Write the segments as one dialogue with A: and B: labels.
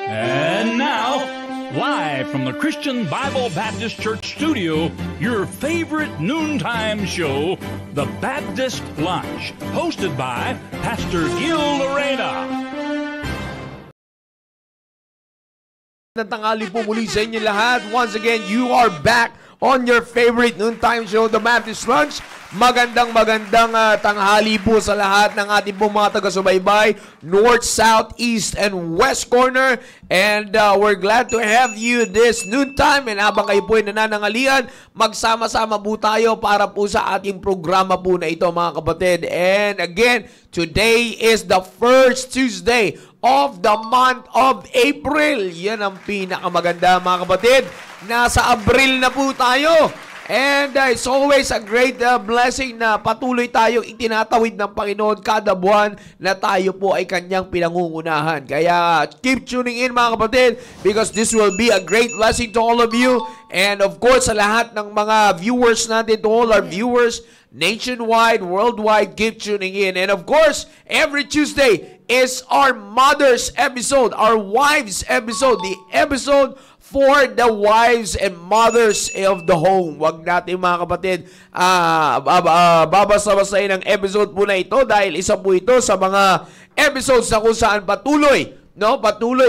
A: And now, live from the Christian Bible Baptist Church studio, your favorite noontime show, The Baptist Lunch, hosted by Pastor Gil Lorena.
B: Tanghali po muli sa inyo lahat. Once again, you are back on your favorite noontime show, The Baptist Lunch. Magandang tanghali po sa lahat ng ating pong mga taga-subaybay, North, South, East, and West Corner. And we're glad to have you this noontime. And habang kayo po ay nananangalian, magsama-sama po tayo para po sa ating programa po na ito, mga kapatid. And again, today is the first Tuesday of the month of April. Yan ang pinakamaganda, mga kapatid. Nasa Abril na po tayo. And it's always a great blessing na patuloy tayong itinatawid ng Panginoon kada buwan na tayo po ay kanyang pinangungunahan. Kaya keep tuning in, mga kapatid, because this will be a great blessing to all of you. And of course, sa lahat ng mga viewers natin, to all our viewers nationwide, worldwide, keep tuning in. And of course, every Tuesday is our Mother's episode, our Wives episode, the episode for the wives and mothers of the home. Wag natin, mga kapatid, babasa-basahin ang episode po na ito dahil isa po ito sa mga episodes na kung saan patuloy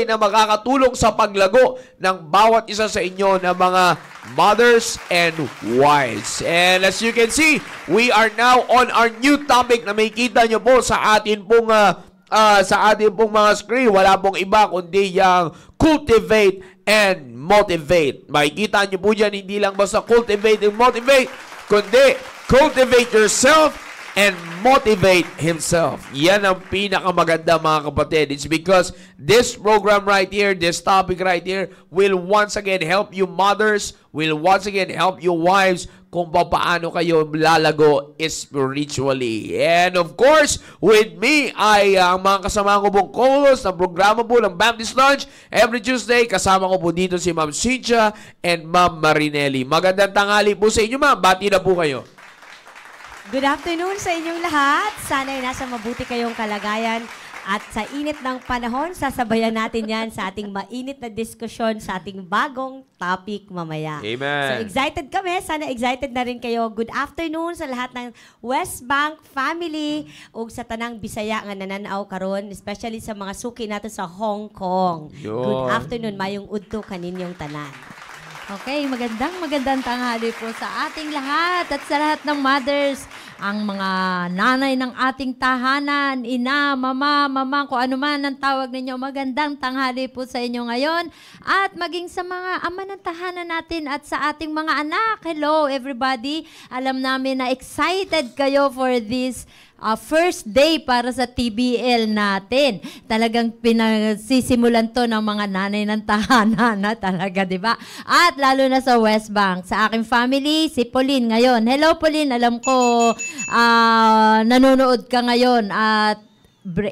B: na makakatulong sa paglago ng bawat isa sa inyo na mga mothers and wives. And as you can see, we are now on our new topic na makikita nyo po sa atin pong mga screen. Wala pong iba kundi yung cultivate and motivate. Makikita nyo po dyan, hindi lang basta cultivate and motivate, kundi cultivate yourself and motivate himself. Yan ang pinakamaganda, mga kapatid. It's because this program right here, this topic right here, will once again help you mothers, will once again help you wives kung paano kayo lalago spiritually. And of course, with me ay ang mga kasama ko pong co-host ng programa po ng Baptist Lunch. Every Tuesday, kasama ko po dito si Ma'am Cynthia and Ma'am Marinelli. Magandang tanghali po sa inyo, ma'am. Bati na po kayo.
C: Good afternoon sa inyong lahat. Sana ay nasa mabuti kayong kalagayan. At sa init ng panahon, sasabayan natin yan sa ating mainit na diskusyon sa ating bagong topic mamaya.
B: Amen.
C: So excited kami. Sana excited na rin kayo. Good afternoon sa lahat ng West Bank family o sa tanang Bisaya nga nananaw karon, especially sa mga suki natin sa Hong Kong.
B: Yun.
C: Good afternoon. Mayong udto kaninyong tanan.
D: Okay, magandang tanghali po sa ating lahat at sa lahat ng mothers, ang mga nanay ng ating tahanan, ina, mama, kung ano man ang tawag ninyo, magandang tanghali po sa inyo ngayon at maging sa mga ama ng tahanan natin at sa ating mga anak. Hello everybody, alam namin na excited kayo for this first day para sa TBL natin. Talagang pinasisimulan to ng mga nanay ng tahanan na talaga, di ba? At lalo na sa West Bank. Sa aking family, si Pauline ngayon. Hello, Pauline. Alam ko, nanonood ka ngayon at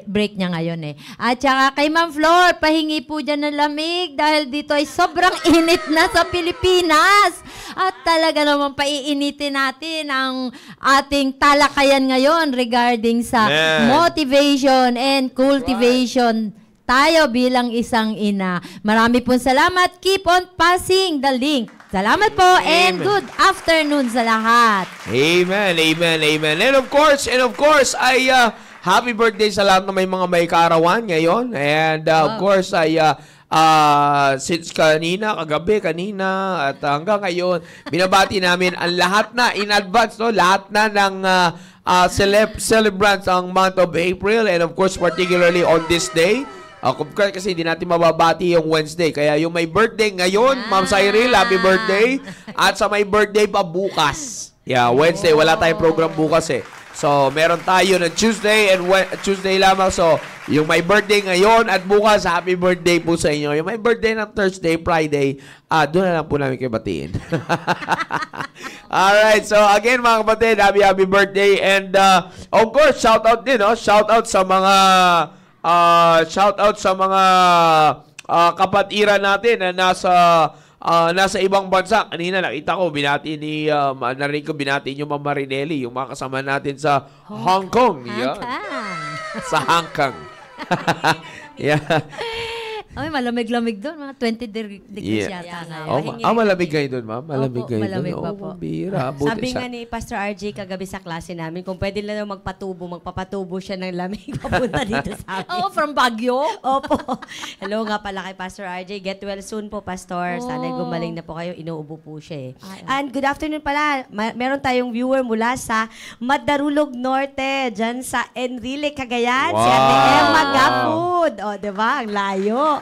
D: break niya ngayon eh. At saka kay Ma'am Flor, pahingi po dyan ng lamig dahil dito ay sobrang init na sa Pilipinas. At talaga naman paiinitin natin ang ating talakayan ngayon regarding sa motivation and cultivation. Tayo bilang isang ina. Marami pong salamat. Keep on passing the link. Salamat po and good afternoon sa lahat.
B: Amen, amen, amen. And of course, ay happy birthday sa lahat na may kaarawan ngayon. And of course, ay since kagabi, at hanggang ngayon, binabati namin ang lahat na in advance, lahat na ng celebrants ang month of April, and of course, particularly on this day. Kasi hindi natin mababati yung Wednesday. Kaya yung may birthday ngayon, Ma'am Cyril, happy birthday. At sa may birthday pa bukas. Yeah, Wednesday, wala tayong program bukas eh. So, meron tayo ng Tuesday and Tuesday lamang. So, yung may birthday ngayon at bukas, happy birthday po sa inyo. Yung may birthday ng Thursday, Friday, doon na lang po namin kayo batiin. Alright, so again mga kapatid, happy birthday. And of course, shout out din, shout out sa mga kapatiran natin na nasa ibang bansa. Kanina nakita ko, narinig ko binati yung Ma'am Marinelli, yung mga kasama natin sa Hong Kong.
C: Hong Kong.
B: Sa Hong Kong. Yeah.
D: Ay, malamig-lamig doon. Mga 20 degrees
B: Yeah.
D: yata ngayon.
B: Malamig kayo doon, ma'am? Malamig
D: Opo,
B: kayo doon?
D: malamig pa po.
B: Bira. Buti
C: Sabi nga ni Pastor RJ kagabi sa klase namin, kung pwede lang magpapatubo siya ng lamig papunta dito sa amin.
D: Oh, from Baguio?
C: Opo. Hello nga pala kay Pastor RJ. Get well soon po, Pastor. Sana'y
D: Oh.
C: gumaling na po kayo. Inuubo po siya eh.
D: Ay,
C: And good afternoon pala. Meron tayong viewer mula sa Madarulog Norte, dyan sa Enrile, Cagayan. Si Ate
B: Wow.
C: Emma Gapud. O, diba? Ang layo.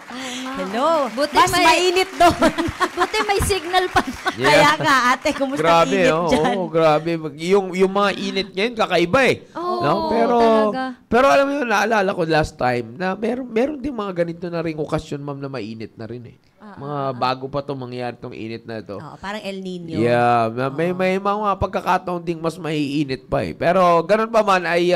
C: Hello.
D: Buti
C: Mas mainit doon.
D: Buti may signal pa.
B: Yeah.
C: Kaya nga, ate, kumusta
B: Grabe,
C: init dyan?
B: grabe. Yung mga init ngayon, kakaiba eh.
D: Oo,
B: No?
D: talaga.
B: Pero alam mo yun, naalala ko last time na meron din mga ganito na ring okasyon, ma'am, na mainit na rin eh. Mga bago pa to mangyari tong init na to.
C: Oo, parang El Nino.
B: Yeah, may mga pagkakataon ding mas maiinit pa eh. Pero ganun pa man ay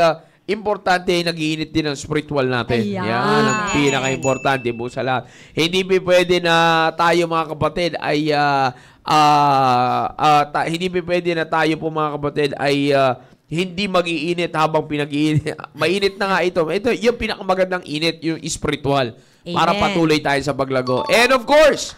B: importante ay nag-iinit din ang spiritual natin.
C: Ayan.
B: Yan ang pinaka-importante po sa lahat. Hindi pwede na tayo mga kapatid ay hindi pwede na tayo po mga kapatid ay hindi mag-iinit habang pinag-iinit. Mainit na nga ito. Ito yung pinakamagandang init, yung spiritual. Para
C: Amen.
B: patuloy tayo sa paglago. And of course,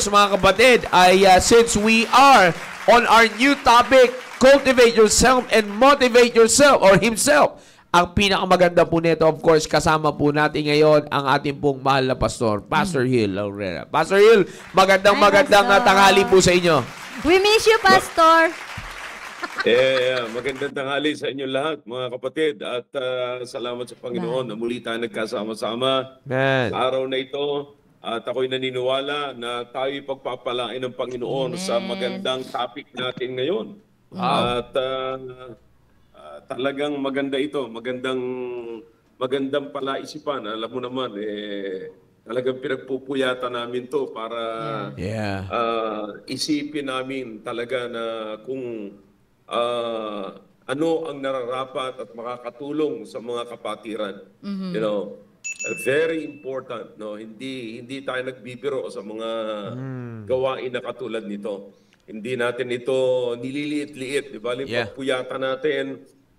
B: mga kapatid, ay since we are on our new topic, cultivate yourself and motivate yourself or himself. Ang pinakamaganda po nito, of course, kasama po natin ngayon ang ating pong mahal na pastor, Pastor Hill Laurera. Pastor Hill, magandang
D: Pastor.
B: tanghali po sa inyo.
D: We miss you, Pastor.
E: Magandang tanghali sa inyong lahat, mga kapatid. At salamat sa Panginoon na muli tayo nagkasama-sama
B: Man.
E: sa araw na ito. At ako'y naniniwala na tayo'y pagpapalain ng Panginoon sa magandang topic natin ngayon. At talagang maganda ito. Magandang palaisipan. Alam mo naman, talagang pinagpupuyatan namin to para
B: Yeah.
E: isipin namin talaga na kung ano ang nararapat at makakatulong sa mga kapatiran. You know, very important, no? Hindi tayo nagbibiro sa mga gawain na katulad nito. Hindi natin ito nililiit-liit, di ba?
B: Yeah.
E: Pagpuyatan natin,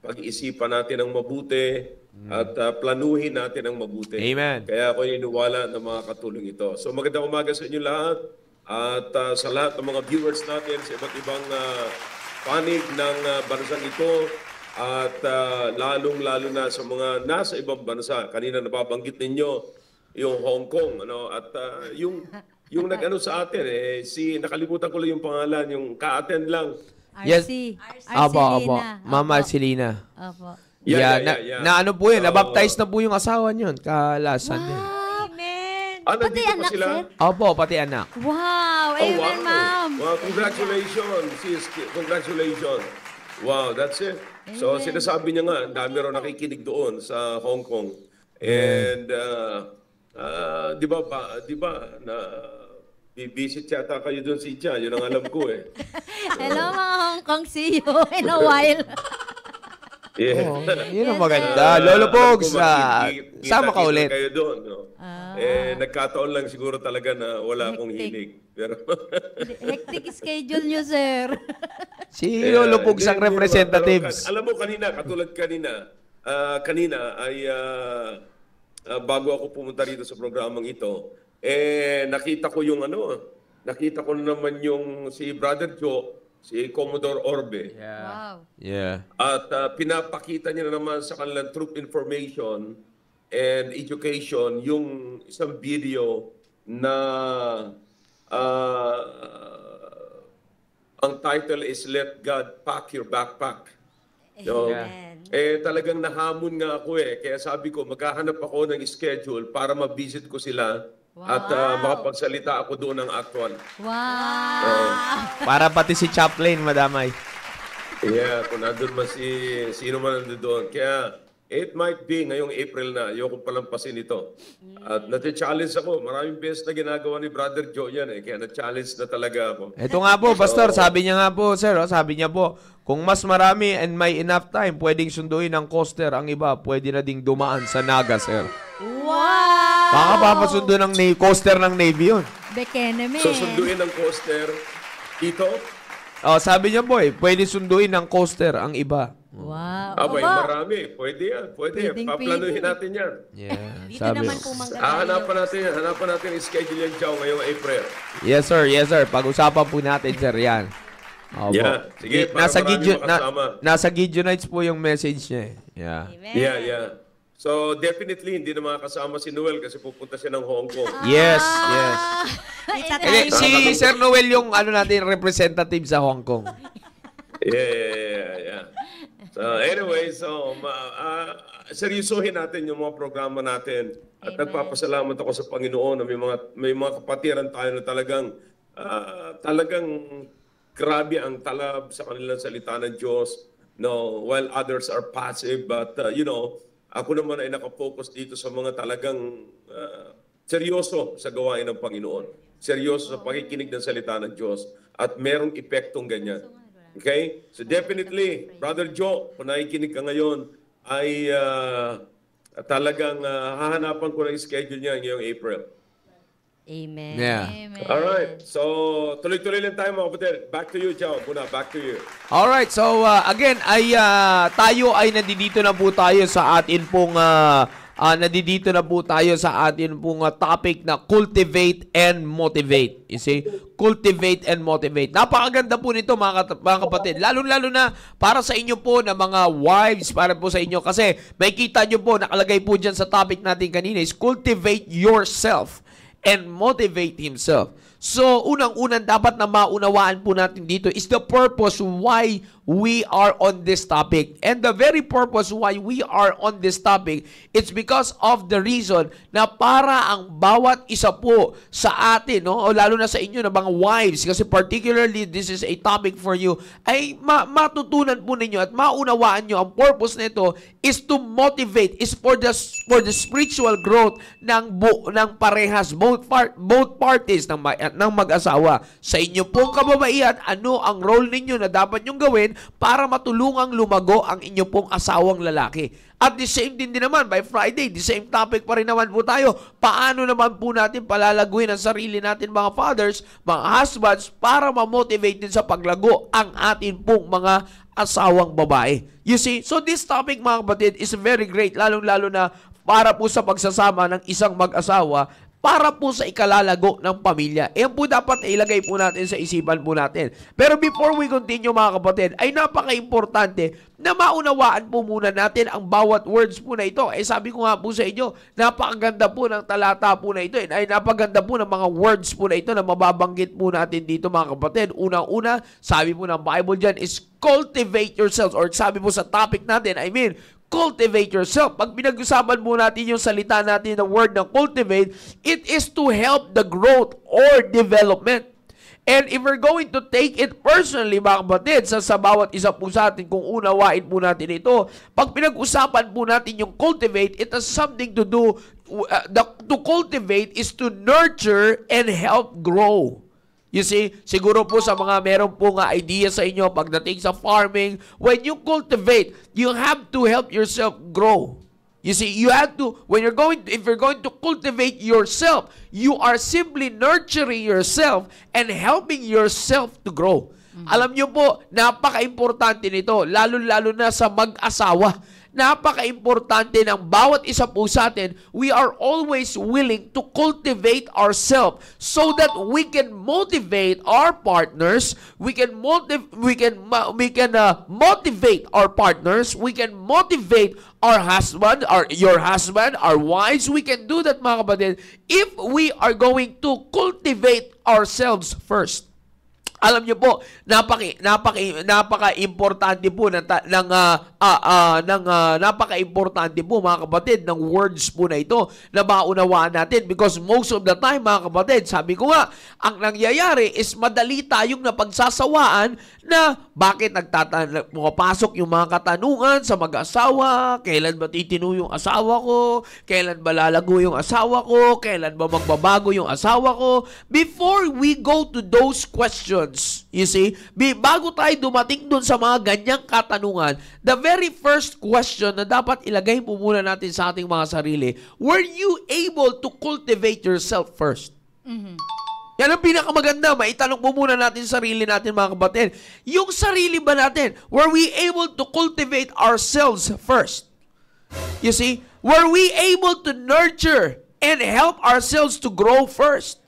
E: pag-isipan natin ng mabuti at planuhin natin ng mabuti.
B: Amen.
E: Kaya ako iniwala ng mga katulong ito. So magandang umaga sa inyo lahat at sa lahat ng mga viewers natin sa iba't ibang panig ng bansang ito at lalong-lalo na sa mga nasa ibang bansa. Kanina nababanggit ninyo yung Hong Kong, ano, at yung nag-ano sa atin, nakalimutan ko lang yung pangalan, yung ka-attend lang.
B: Yes. Apo.
D: Arcelina.
B: Mama Arcelina.
D: Opo.
E: Yeah.
B: Na ano po yun, nabaptize na po yung asawa niyon last Sunday.
C: Amen.
E: Ah,
D: Pati
E: nandito pa
D: anak,
E: sila?
D: sir?
B: Opo, pati anak.
D: Wow. Amen, ma'am.
E: Wow, congratulations, sis. Congratulations. Wow, that's it. So, sinasabi niya nga, ang dami raw nakikinig doon sa Hong Kong. And, di ba, na bibisit yata kayo doon si Tia. Yun ang alam ko eh.
D: Hello, mga Hong Kong. See you in a while.
E: Yeah.
B: Yun ang maganda. Lolo Pogs,
E: Kita-kita
B: sama ka ulit.
E: kayo doon, no? Nagkataon lang siguro talaga na wala akong hilig. Pero
D: Hectic schedule nyo, sir.
B: Si Lolo Pogs ang representatives.
E: Alam mo kanina, katulad kanina ay bago ako pumunta rito sa programang ito, nakita ko naman yung si Brother Joe, si Commodore Orbe.
D: Wow.
B: Yeah.
E: At pinapakita niya na naman sa kanilang troop information and education yung isang video na ang title is Let God Pack Your Backpack. So, talagang nahamon nga ako kaya sabi ko maghahanap ako ng schedule para ma-visit ko sila. At makapagsalita ako doon ng actual.
D: Wow.
B: Para pati si Chaplain, madamay.
E: Yeah, kung nandun man sino man nandun doon. Kaya, it might be ngayong April na, ayoko palampasin ito. At nati-challenge ako. Maraming beses na ginagawa ni Brother Joe yan Kaya na-challenge na talaga ako.
B: Ito nga po, Pastor, sabi niya nga po, sir, sabi niya po, kung mas marami and may enough time, pwedeng sunduin ng coaster. Ang iba, pwede na ding dumaan sa Naga, sir.
D: Wow.
B: Baka papasundo ng coaster ng Navy yun.
D: Bekeneme.
E: So, sunduin ng coaster dito.
B: Sabi niya po pwede sunduin ng coaster ang iba.
D: Wow.
E: Abay,
D: Opo.
E: marami. Pwede yan. Pwede.
D: Pwedeng
E: Paplanuhin
D: pwede.
E: natin yan.
B: Yeah,
C: Dito naman po
E: Hanapan natin yung schedule yan, Chow, ngayong April.
B: Yes, sir. Yes, sir. Pag-usapan po natin, sir, yan. Opo.
E: Yeah. Sige, para
B: nasa
E: marami makasama.
B: nasa Gideonites po yung message niya. Yeah.
C: Amen.
E: Yeah. So, definitely, hindi na makakasama si Noel kasi pupunta siya ng Hong Kong.
B: Yes, yes.
C: It's a
B: Eh,
C: time.
B: si Sir Noel yung natin representative sa Hong Kong.
E: Yeah. So, anyway, seryosohin natin yung mga programa natin. At nagpapasalamat ako sa Panginoon na may mga kapatiran tayo na talagang grabe ang talab sa kanilang salita ng Diyos. No, while others are passive, but ako naman ay nakafocus dito sa mga talagang seryoso sa gawain ng Panginoon. Seryoso sa pakikinig ng salita ng Diyos at merong epektong ganyan. Okay? So definitely, Brother Joe, kung nakikinig ka ngayon, ay talagang hahanapan ko ng schedule niya ngayong April.
C: Amen.
B: Yeah.
D: Amen.
E: Alright. So, tuloy-tuloy lang tayo mga kapatid. Back to you, Joe. Muna, back to you.
B: Alright, so again, tayo ay nandito na po tayo sa atin pong topic na cultivate and motivate. You see? Cultivate and motivate. Napakaganda po nito mga kapatid. Lalo-lalo na para sa inyo po na mga wives, para po sa inyo. Kasi may kita nyo po, nakalagay po dyan sa topic natin kanina is cultivate yourself and motivate himself. So, unang-unang dapat na maunawaan po natin dito is the purpose why we are on this topic. And the very purpose why we are on this topic, it's because of the reason na para ang bawat isa po sa atin, no, o lalo na sa inyo na mga wives, kasi particularly this is a topic for you, ay matutunan po ninyo at maunawaan nyo ang purpose nito is to motivate, is for the spiritual growth ng parehas, both parties ng mag-asawa. Sa inyo pong kababaihan, ano ang role ninyo na dapat nyong gawin para matulungang lumago ang inyo pong asawang lalaki. At the same din naman, by Friday, the same topic pa rin naman po tayo. Paano naman po natin palalaguin ang sarili natin mga fathers, mga husbands, para ma-motivate din sa paglago ang atin pong mga asawang babae. You see, so this topic mga kapatid is very great, lalong-lalo na para po sa pagsasama ng isang mag-asawa, para po sa ikalalago ng pamilya. Yan po dapat ilagay po natin sa isipan po natin. Pero before we continue mga kapatid, ay napaka-importante na maunawaan po muna natin ang bawat words po na ito. Sabi ko nga po sa inyo, napakaganda po ng talata po na ito. Ay napakaganda po ng mga words po na ito na mababanggit po natin dito mga kapatid. Unang-una, sabi po ng Bible dyan is cultivate yourselves, or sabi po sa topic natin, cultivate yourself. Pag pinag-usapan mo natin yung salita natin ng word ng cultivate, it is to help the growth or development. And if we're going to take it personally, mga kapatid, sa bawat isa po sa atin, kung unawain po natin ito, pag pinag-usapan po natin yung cultivate, it has something to do, to cultivate is to nurture and help grow. You see, siguro po sa mga meron po nga idea sa inyo pagdating sa farming, when you cultivate, you have to help yourself grow. You see, you have to, if you're going to cultivate yourself, you are simply nurturing yourself and helping yourself to grow. Alam nyo po, napaka-importante nito, lalo-lalo na sa mag-asawa. Napaka-importante ng bawat isa po sa atin. We are always willing to cultivate ourselves so that we can motivate our partners. We can motivate our partners. We can motivate our husband, your husband, our wives. We can do that, mga kapatid, if we are going to cultivate ourselves first. Alam niyo po, napaka-importante po napaka-importante po mga kapatid ng words po na ito na maunawaan natin, because most of the time mga kapatid, sabi ko nga, ang nangyayari is madali tayong napagsasawaan na bakit pumapasok yung mga katanungan sa mag-asawa, kailan ba titino yung asawa ko, kailan ba lalago yung asawa ko, kailan ba magbabago yung asawa ko. Before we go to those questions, you see, bago tayo dumating dun sa mga ganyang katanungan, the very first question na dapat ilagay po muna natin sa ating mga sarili, were you able to cultivate yourself first? Yan ang pinakamaganda. Maitanong po muna natin sarili natin, mga kapatid. Yung sarili ba natin, were we able to cultivate ourselves first? You see, were we able to nurture and help ourselves to grow first?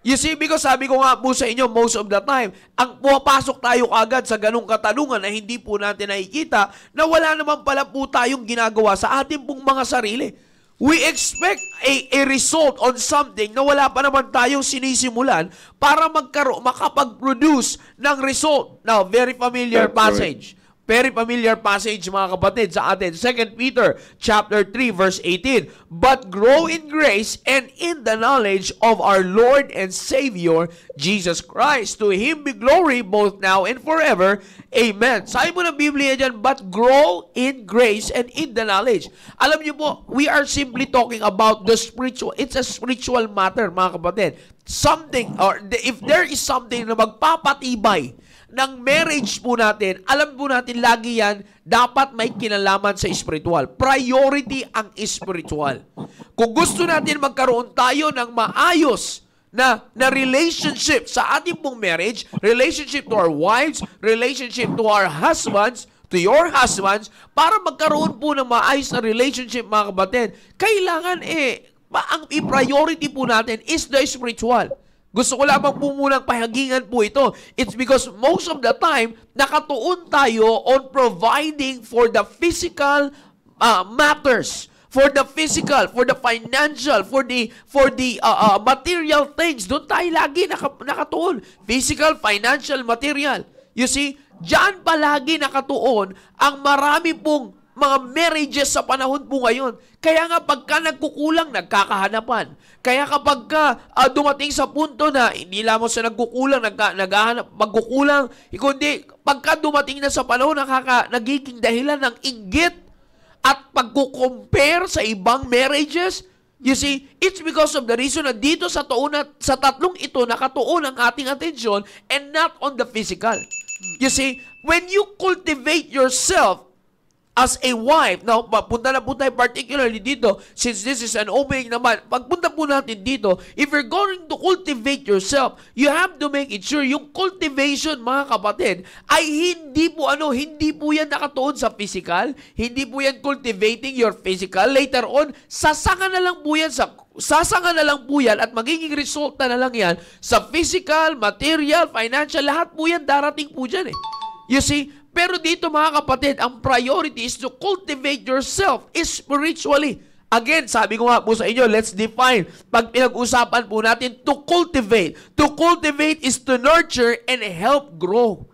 B: You see, because sabi ko nga po sa inyo, most of the time, ang pumapasok tayo agad sa ganung katanungan na hindi po natin nakikita na wala naman pala po tayong ginagawa sa ating pong mga sarili. We expect a result on something na wala pa naman tayong sinisimulan para makapag-produce ng result. Now, very familiar passage. Very familiar passage, mga kapatid, sa atin. 2 Peter chapter 3, verse 18. But grow in grace and in the knowledge of our Lord and Savior, Jesus Christ. To Him be glory both now and forever. Amen. Sabi mo ng Biblia dyan, but grow in grace and in the knowledge. Alam niyo po, we are simply talking about the spiritual. It's a spiritual matter, mga kapatid. Something, or if there is something na magpapatibay ng marriage po natin, alam po natin lagi yan, dapat may kinalaman sa spiritual. Priority ang spiritual. Kung gusto natin magkaroon tayo ng maayos na relationship sa ating pong marriage, relationship to our wives, relationship to our husbands, to your husbands, para magkaroon po ng maayos na relationship, mga kapatid, kailangan ang i-priority po natin is the spiritual. Gusto ko lamang po munang pahagingan po ito. It's because most of the time, nakatuon tayo on providing for the physical matters, for the physical, for the financial, for the material things. Doon tayo lagi nakatuon. Physical, financial, material. You see, diyan palagi nakatuon ang marami pong mga marriages sa panahon po ngayon. Kaya nga pagka nagkukulang, nagkakahanapan. Kaya kapag dumating sa punto na hindi lamang sa nagkukulang, naghahanap, magkukulang, kundi pagka dumating na sa panahon, nagiging dahilan ng inggit at pagkukompare sa ibang marriages. You see, it's because of the reason na dito sa tatlong ito, nakatuon ang ating atensyon and not on the physical. You see, when you cultivate yourself as a wife, now, punta na po tayo particularly dito, since this is an opening naman, pagpunta po natin dito, if you're going to cultivate yourself, you have to make it sure yung cultivation, mga kapatid, ay hindi po yan nakatuon sa physical, hindi po yan cultivating your physical. Later on, sasanga na lang po yan at magiging resulta na lang yan sa physical, material, financial, lahat po yan darating po dyan eh. You see, pero dito mga kapatid, ang priority is to cultivate yourself spiritually. Again, sabi ko nga po sa inyo, let's define. Pag pinag-usapan po natin, to cultivate. To cultivate is to nurture and help grow.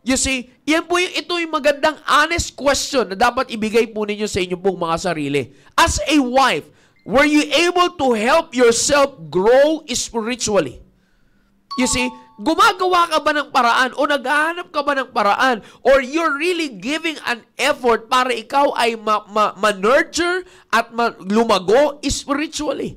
B: You see, ito yung magandang honest question na dapat ibigay po ninyo sa inyo pong mga sarili. As a wife, were you able to help yourself grow spiritually? You see, gumagawa ka ba ng paraan o naghahanap ka ba ng paraan or you're really giving an effort para ikaw ay ma-nurture at lumago spiritually?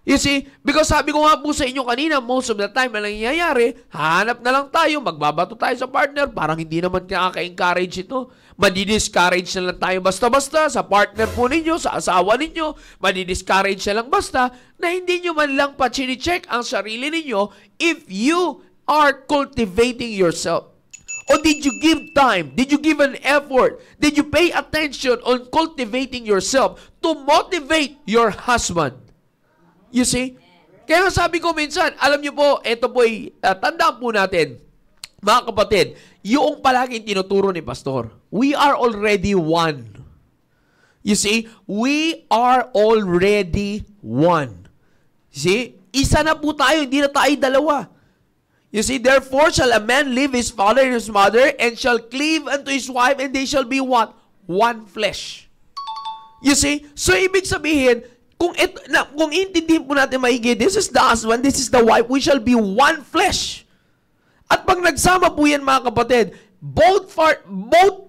B: You see, because sabi ko nga po sa inyo kanina, most of the time na nangyayari, hanap na lang tayo, magbabato tayo sa partner, parang hindi naman nakaka-encourage ito. Madi-discourage na lang tayo basta-basta sa partner po ninyo, sa asawa ninyo, madi-discourage na lang basta na hindi nyo man lang pa chini-check ang sarili ninyo if you are cultivating yourself. Or did you give time? Did you give an effort? Did you pay attention on cultivating yourself to motivate your husband? You see? Kaya sabi ko minsan, alam niyo po, ito po ay tandaan po natin, mga kapatid, yung palaging tinuturo ni Pastor, we are already one. You see? We are already one. See? Isa na po tayo, hindi na tayo dalawa. You see? Therefore shall a man leave his father and his mother and shall cleave unto his wife and they shall be what? One flesh. You see? So, ibig sabihin, kung intindihin po natin maigi, this is the husband, this is the wife, we shall be one flesh. At pag nagsama po yan, mga kapatid, both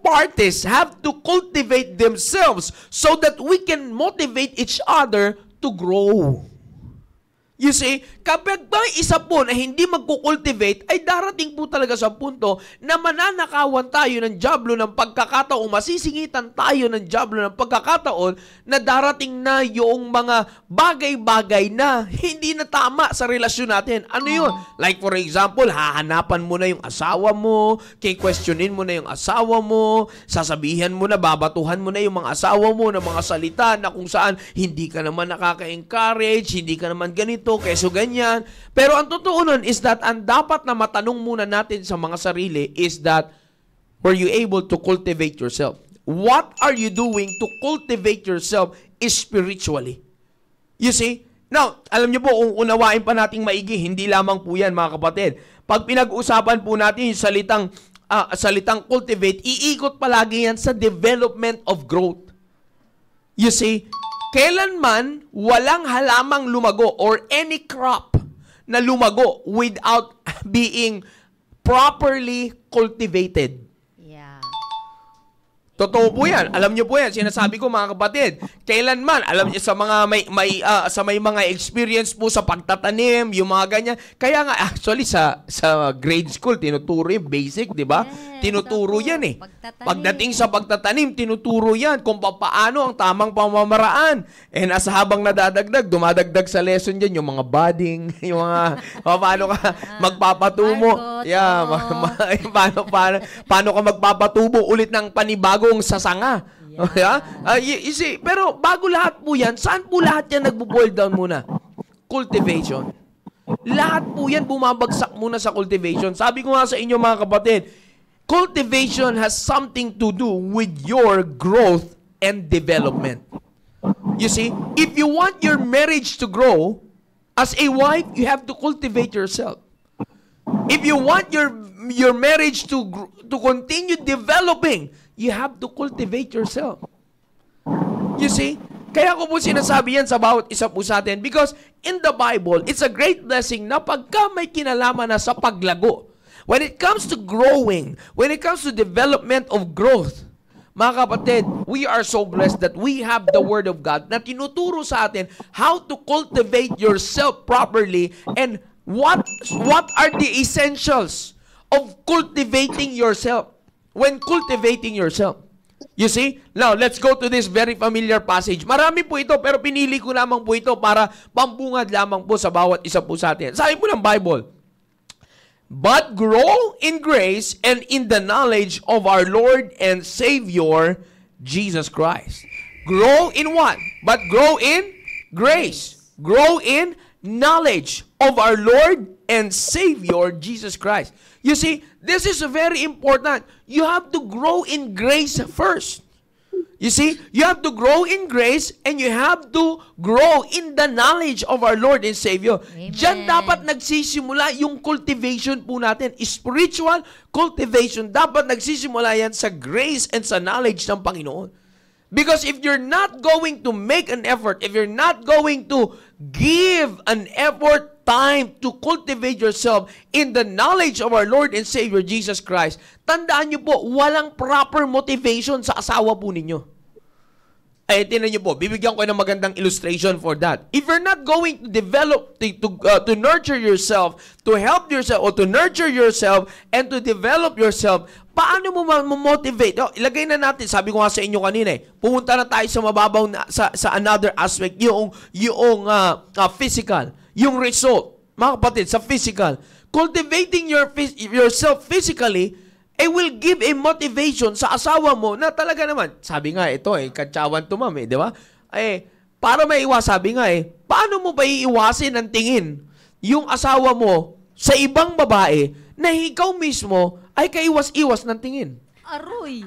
B: parties have to cultivate themselves so that we can motivate each other to grow. You see, kapag may isa po na hindi magkukultivate, ay darating po talaga sa punto na mananakawan tayo ng dyablo ng pagkakataon, masisingitan tayo ng dyablo ng pagkakataon na darating na yung mga bagay-bagay na hindi na tama sa relasyon natin. Ano yun? Like for example, hahanapan mo na yung asawa mo, questionin mo na yung asawa mo, sasabihan mo na, babatuhan mo na yung mga asawa mo ng mga salita na kung saan hindi ka naman nakaka-encourage, hindi ka naman ganito, keso ganyan. Pero ang totoo nun is that ang dapat na matanong muna natin sa mga sarili is that, were you able to cultivate yourself? What are you doing to cultivate yourself spiritually? You see? Now, alam niyo po, kung unawain pa nating maigi, hindi lamang po yan, mga kapatid. Pag pinag-usapan po natin yung salitang cultivate, iikot palagi yan sa development of growth. You see? Kailanman walang halamang lumago or any crop na lumago without being properly cultivated.
C: Yeah.
B: Totoo po yan. Alam niyo po yan. Sinasabi ko, mga kapatid, kailanman, alam niyo, sa mga may mga experience po sa pagtatanim, yung mga ganyan. Kaya nga, actually, sa grade school, tinuturo yung basic, di ba?
D: Yes,
B: Tinuturo yan eh.
D: pagtatanim.
B: Pagdating sa pagtatanim, tinuturo yan kung paano ang tamang pamamaraan. And as habang nadadagdag, dumadagdag sa lesson dyan, yung mga budding, yung mga, paano ka magpapatubo.
D: Margot,
B: Yeah, paano ka magpapatubo ulit ng panibagong sasanga. Yeah. You see, pero bago lahat po yan, saan po lahat yan nagbo-boil down muna? Cultivation. Lahat po yan bumabagsak muna sa cultivation. Sabi ko nga sa inyo, mga kapatid, cultivation has something to do with your growth and development. You see, if you want your marriage to grow, as a wife, you have to cultivate yourself. If you want your marriage to continue developing, you have to cultivate yourself. You see? Kaya ko po sinasabi yan sa bawat isa po sa atin because in the Bible, it's a great blessing na pagka may kinalaman na sa paglago. When it comes to growing, when it comes to development of growth, mga kapatid, we are so blessed that we have the Word of God na tinuturo sa atin how to cultivate yourself properly and what are the essentials of cultivating yourself when cultivating yourself. You see? Now, let's go to this very familiar passage. Marami po ito, pero pinili ko lamang po ito para pambungad lamang po sa bawat isa po sa atin. Sabi po ng Bible, but grow in grace and in the knowledge of our Lord and Savior, Jesus Christ. Grow in what? But grow in grace. Grow in knowledge of our Lord and Savior, Jesus Christ. You see, this is very important. You have to grow in grace first. You see, you have to grow in grace and you have to grow in the knowledge of our Lord and Savior.
D: Amen.
B: Diyan dapat nagsisimula yung cultivation po natin. Spiritual cultivation, dapat nagsisimula yan sa grace and sa knowledge ng Panginoon. Because if you're not going to make an effort, if you're not going to give an effort, time to cultivate yourself in the knowledge of our Lord and Savior Jesus Christ, tandaan niyo po, walang proper motivation sa asawa po ninyo. Ay, tinan niyo po, bibigyan ko ng magandang illustration for that. If you're not going to develop, to nurture yourself, to help yourself, or to nurture yourself, and to develop yourself, paano mo ma-motivate? Ilagay na natin, sabi ko nga sa inyo kanina pumunta na tayo sa mababaw na, sa another aspect, yung physical, yung result. Mga kapatid, sa physical, cultivating yourself physically, will give a motivation sa asawa mo na talaga naman, sabi nga, ito katsawan to ma'am, di ba? Para maiwas, sabi nga paano mo ba iiwasin ang tingin yung asawa mo sa ibang babae na ikaw mismo ay kaiwas-iwas ng tingin?
D: Aroy.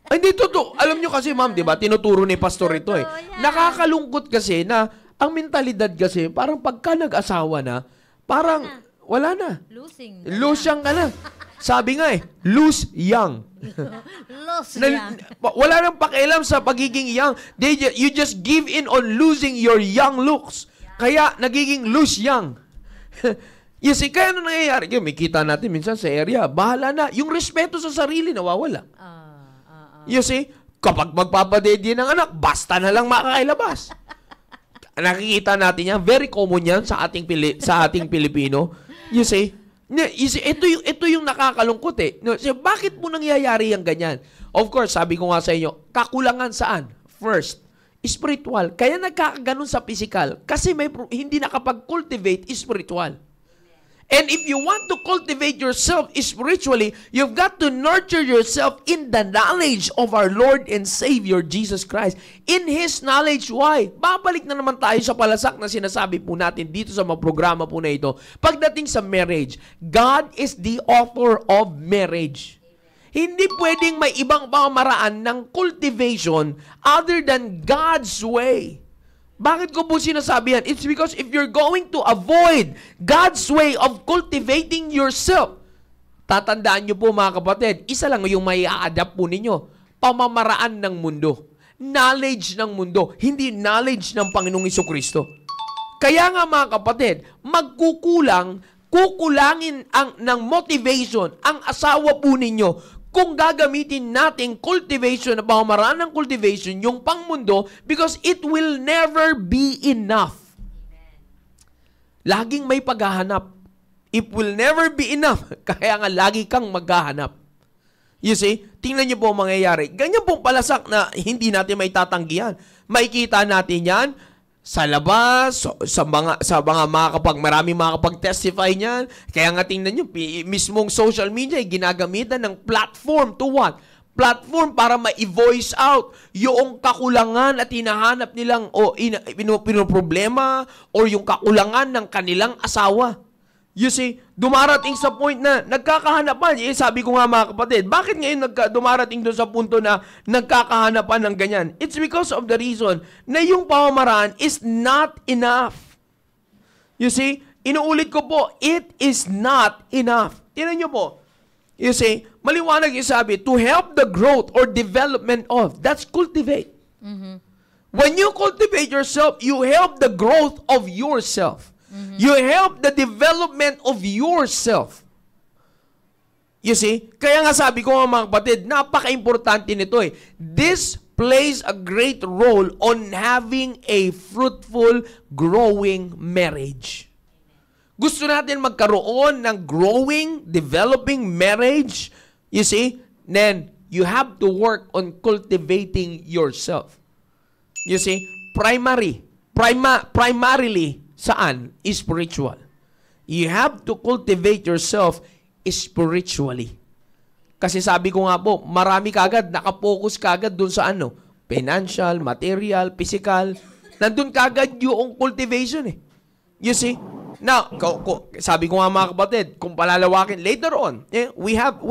B: Hindi totoo. Alam nyo kasi ma'am, di ba? Tinuturo ni pastor ito Nakakalungkot kasi na ang mentalidad kasi parang pagka nag-asawa na, parang wala na.
D: Losing.
B: Lose young ka na. Sabi nga lose young. Wala nang pakialam sa pagiging young. You just give in on losing your young looks. Kaya nagiging lose young. You see, kaya ano nangyayari? May kita natin minsan sa area, bahala na. Yung respeto sa sarili nawawala. You see, kapag magpapadedi ng anak, basta na lang makakailabas. Nakikita natin yan. Very common yan sa ating Pilipino. You see, ito yung nakakalungkot eh. No, so, bakit mo nangyayari yung ganyan? Of course, sabi ko nga sa inyo, kakulangan saan? First, spiritual. Kaya nagkakaganon sa physical. Kasi hindi nakapag-cultivate spiritual. And if you want to cultivate yourself spiritually, you've got to nurture yourself in the knowledge of our Lord and Savior, Jesus Christ. In His knowledge, why? Babalik na naman tayo sa palasak na sinasabi po natin dito sa mga programa po na ito. Pagdating sa marriage, God is the author of marriage. Hindi pwedeng may ibang pamamaraan ng cultivation other than God's way. Bakit ko po sinasabi yan? It's because if you're going to avoid God's way of cultivating yourself, tatandaan nyo po mga kapatid, isa lang yung may a-adapt po ninyo. Pamamaraan ng mundo. Knowledge ng mundo. Hindi knowledge ng Panginoong Jesucristo. Kaya nga mga kapatid, kukulangin ng motivation ang asawa po ninyo kung gagamitin natin cultivation, na pamamaraan ng cultivation, yung pangmundo, because it will never be enough. Laging may paghahanap. It will never be enough. Kaya nga lagi kang maghahanap. You see, tingnan niyo po ang mangyayari. Ganyan pong palasak na hindi natin may tatanggihan. Makikita natin yan sa labas, sa mga maraming makakapag-testify niyan. Kaya nga tingnan nyo, mismong social media ay ginagamitan ng platform to what? Platform para ma-voice out yung kakulangan at hinahanap nilang pinoproblema or yung kakulangan ng kanilang asawa. You see, dumarating sa point na nagkakahanapan. Sabi ko nga mga kapatid, bakit ngayon dumarating doon sa punto na nagkakahanapan ng ganyan? It's because of the reason na yung pamamaraan is not enough. You see, inuulit ko po, it is not enough. Tingnan nyo po. You see, maliwanag yung sabi, to help the growth or development of, that's cultivate. Mm-hmm. When you cultivate yourself, you help the growth of yourself. Mm-hmm. You help the development of yourself. You see? Kaya nga sabi ko mga kapatid, napaka-importante nito eh. This plays a great role on having a fruitful, growing marriage. Gusto natin magkaroon ng growing, developing marriage, you see? Then, you have to work on cultivating yourself. You see? Primarily, saan? Spiritual. You have to cultivate yourself spiritually. Kasi sabi ko nga po, marami kagad, nakapokus kagad dun sa ano? Financial, material, physical. Nandun kagad yung cultivation eh. You see? Now, sabi ko nga mga kapatid, kung palalawakin later on, we have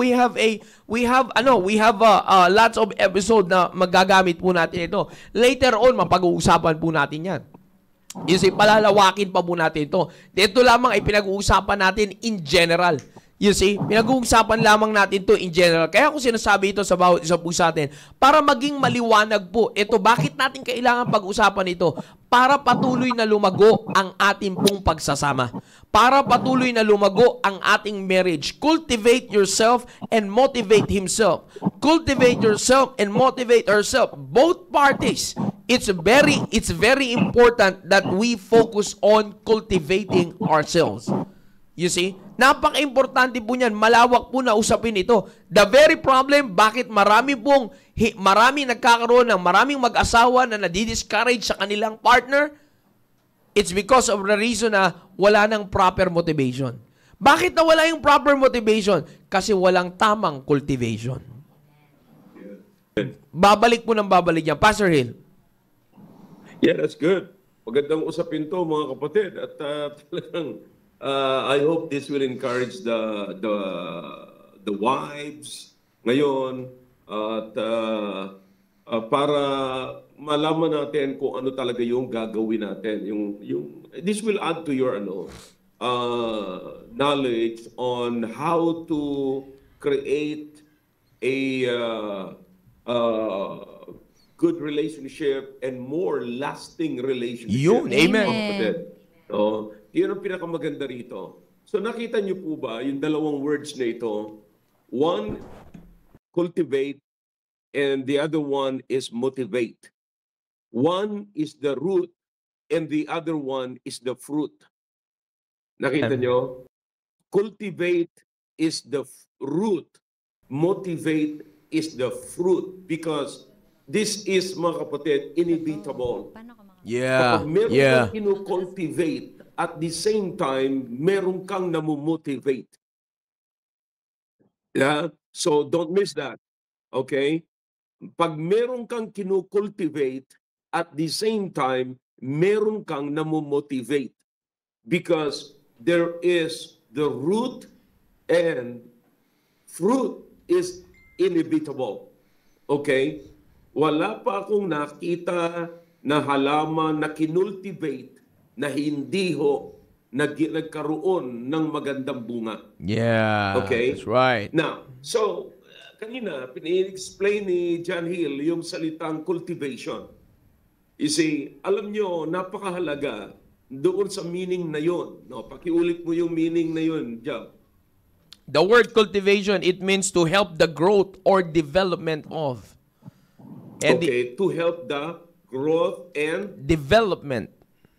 B: lots of episode na magagamit po natin ito. Later on, mapag-uusapan po natin 'yan. You see, palalawakin pa po natin ito. Dito lamang ay pinag-uusapan natin in general. You see, pinag-uusapan lamang natin to in general. Kaya kung sinasabi ito sa bawat isa po sa atin, para maging maliwanag po, ito, bakit natin kailangan pag-usapan ito? Para patuloy na lumago ang ating pong pagsasama. Para patuloy na lumago ang ating marriage. Cultivate yourself and motivate himself. Cultivate yourself and motivate herself. Both parties. It's very important that we focus on cultivating ourselves. You see? Napaka-importante po niyan. Malawak po na usapin ito. The very problem, bakit marami nagkakaroon ng maraming mag-asawa na nadi-discourage sa kanilang partner, it's because of the reason na wala ng proper motivation. Bakit nawala yung proper motivation? Kasi walang tamang cultivation. Babalik po ng babalik yan. Pastor Hill.
E: Yeah, that's good. Magandang usapin to mga kapatid. At talagang I hope this will encourage the wives ngayon at para malaman natin kung ano talaga yung gagawin natin. This will add to your knowledge on how to create a good relationship and more lasting relationship.
B: Yun, amen.
E: Yun ang pinakamaganda rito. So nakita niyo po ba yung dalawang words na ito? One, cultivate, and the other one is motivate. One is the root and the other one is the fruit. Nakita nyo? Cultivate is the root. Motivate is the fruit. Because this is, mga kapatid, inevitable.
B: Yeah.
E: Kapag meron
B: Yeah.
E: kang kinu-cultivate, at the same time, meron kang namumotivate. Yeah? So, don't miss that. Okay? Pag meron kang kinu-cultivate, at the same time, meron kang namumotivate. Because there is the root and fruit is inevitable. Okay? Wala pa akong nakita na halaman na kinultivate na hindi ho nagkaroon ng magandang bunga.
B: Yeah.
E: Okay?
B: That's right.
E: Now, so, kanina, pini-explain ni John Hill yung salitang cultivation. You see, alam nyo, napakahalaga doon sa meaning na yun. No, pakiulit mo yung meaning na yun, John.
B: The word cultivation, it means to help the growth or development of. And
E: Okay, to help the growth and
B: development.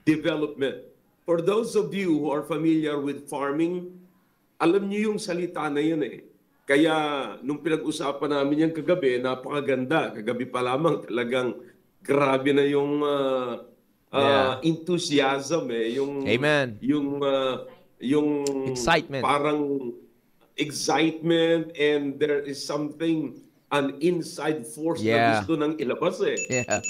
E: development. For those of you who are familiar with farming, alam niyo yung salita na yun eh. Kaya nung pinag-usapan namin yung kagabi, napakaganda. Kagabi pa lamang talagang grabe na yung enthusiasm eh. Yung,
B: Amen.
E: Yung
B: Excitement.
E: Parang excitement, and there is something, an inside force na gusto nang ilabas eh.
B: Yeah.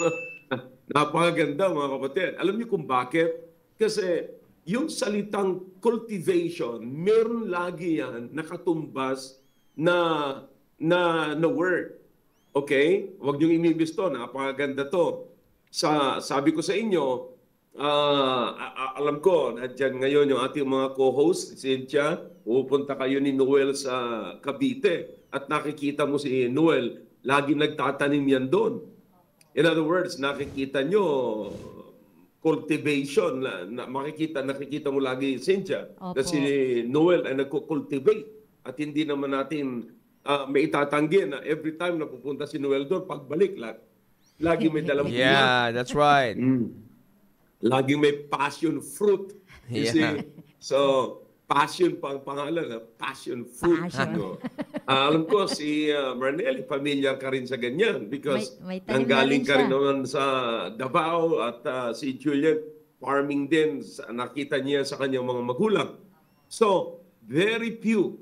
E: Napakaganda mga kapatid. Alam niyo kung bakit? Kasi yung salitang cultivation, meron lagi yan nakatumbas na word. Okay? Huwag niyong imibis to. Napakaganda to. Sabi ko sa inyo, alam ko, nandiyan ngayon yung ating mga co-host, Cynthia, pupunta kayo ni Noel sa Cavite at nakikita mo si Noel, lagi nagtatanim yan doon. In other words, nakikita nyo cultivation, nakikita mo lagi, Cynthia, na si Noel ay nagko-cultivate at hindi naman natin may itatanggi na every time na pupunta si Noel doon, pagbalik, lagi may dalang
B: Yeah, that's right.
E: Laging may passion fruit. You see? So, passion pa ang pangalan. Passion fruit.
D: Passion.
E: Alam ko, si Marnelli, familiar ka rin sa ganyan because
D: May tanim na
E: nanggaling
D: rin
E: ka rin
D: siya.
E: naman sa Davao at si Juliet, farming din. Nakita niya sa kanyang mga magulang. So, very few.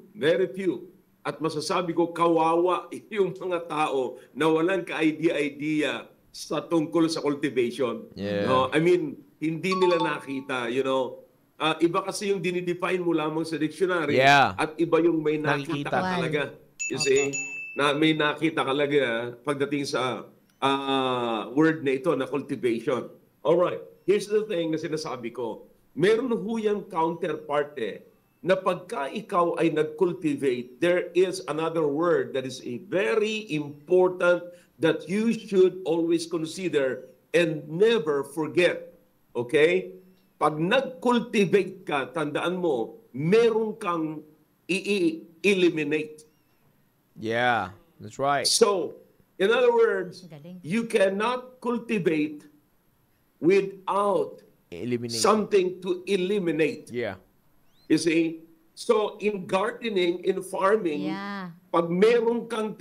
E: At masasabi ko, kawawa yung mga tao na walang ka-idea sa tungkol sa cultivation.
B: Yeah.
E: No? I mean, hindi nila nakita, you know. Iba kasi yung dinidefine mo lamang sa dictionary at iba yung may nakita ka talaga. You see? Na may nakita ka talaga pagdating sa word na ito na cultivation. Alright. Here's the thing na sinasabi ko. Meron huyang counterpart na pagka ikaw ay nag-cultivate, there is another word that is very important that you should always consider and never forget. Okay? Pag nag-cultivate ka, tandaan mo, meron kang i-eliminate.
B: Yeah, that's right.
E: So, in other words,
D: Galing.
E: you cannot cultivate without
B: Eliminate.
E: something to eliminate.
B: Yeah.
E: You see? So, in gardening, in farming,
D: Yeah.
E: pag meron kang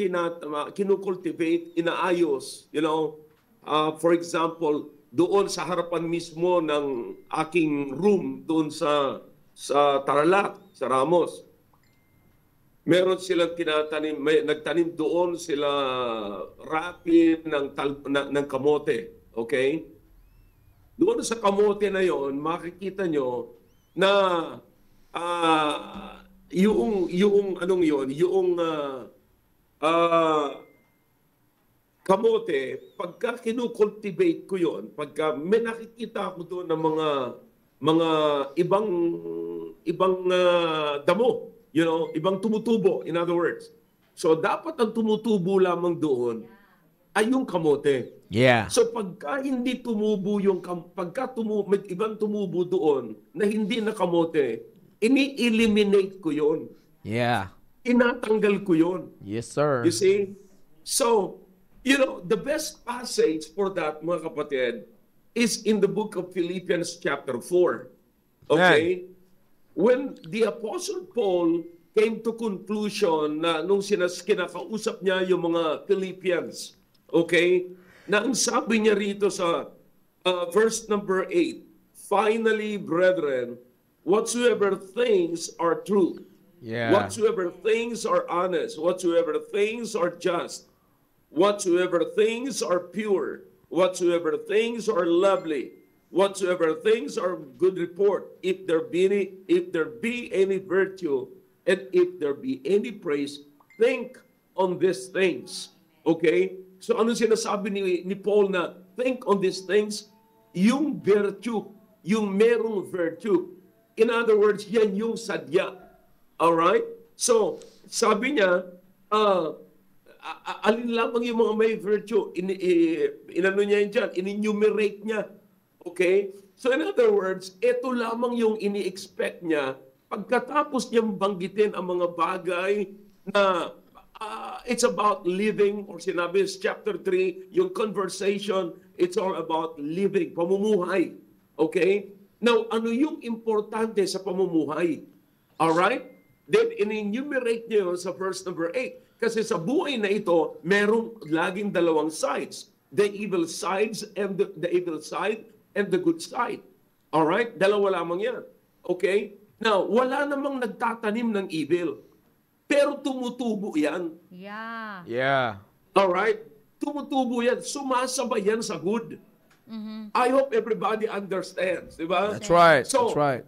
E: kinukultivate, inaayos, you know, for example, doon sa harapan mismo ng aking room, doon sa Tarlac, sa Ramos, meron silang tinatanim, nagtanim doon sila rapi ng kamote. Okay? Doon sa kamote na yon, makikita nyo na yung anong yon, yung kamote, pagka kinukultivate ko yon, pagka may nakikita ako doon ng mga ibang damo, you know, ibang tumutubo, in other words. So dapat ang tumutubo lamang doon ay yung kamote.
B: Yeah.
E: So pagka hindi tumubo may ibang tumubo doon na hindi na kamote, ini-eliminate ko yon.
B: Yeah.
E: Inatanggal ko yon.
B: Yes, sir.
E: You see? So, you know, the best passage for that, mga kapatid, is in the book of Philippians chapter 4. Okay? When the Apostle Paul came to conclusion na nung kinakausap niya yung mga Philippians, okay, na ang sabi niya rito sa verse number 8, finally, brethren, whatsoever things are true, whatsoever things are honest, whatsoever things are just, whatsoever things are pure, whatsoever things are lovely, whatsoever things are good report, if there be any virtue, and if there be any praise, think on these things. Okay? So ano sinasabi ni Paul na think on these things? Yung virtue, yung merong virtue. In other words, yan yung sadya. Alright? So, sabi niya, alin lamang yung mga may virtue, inano niya yun dyan, in-enumerate niya. Okay? So in other words, ito lamang yung ini-expect niya pagkatapos niyang banggitin ang mga bagay na it's about living, or sinabi sa chapter 3, yung conversation, it's all about living, pamumuhay. Okay? Now, ano yung importante sa pamumuhay? Alright? Then, in-enumerate niya yun sa verse number 8. Kasi sa buhay na ito, merong laging dalawang sides. The evil sides and the evil side and the good side. Alright? Dalawa lamang yan. Okay? Now, wala namang nagtatanim ng evil. Pero tumutubo yan.
B: Yeah.
E: Alright? Tumutubo yan. Sumasabay yan sa good. I hope everybody understands. Diba?
B: That's right.
E: So,
B: That's right.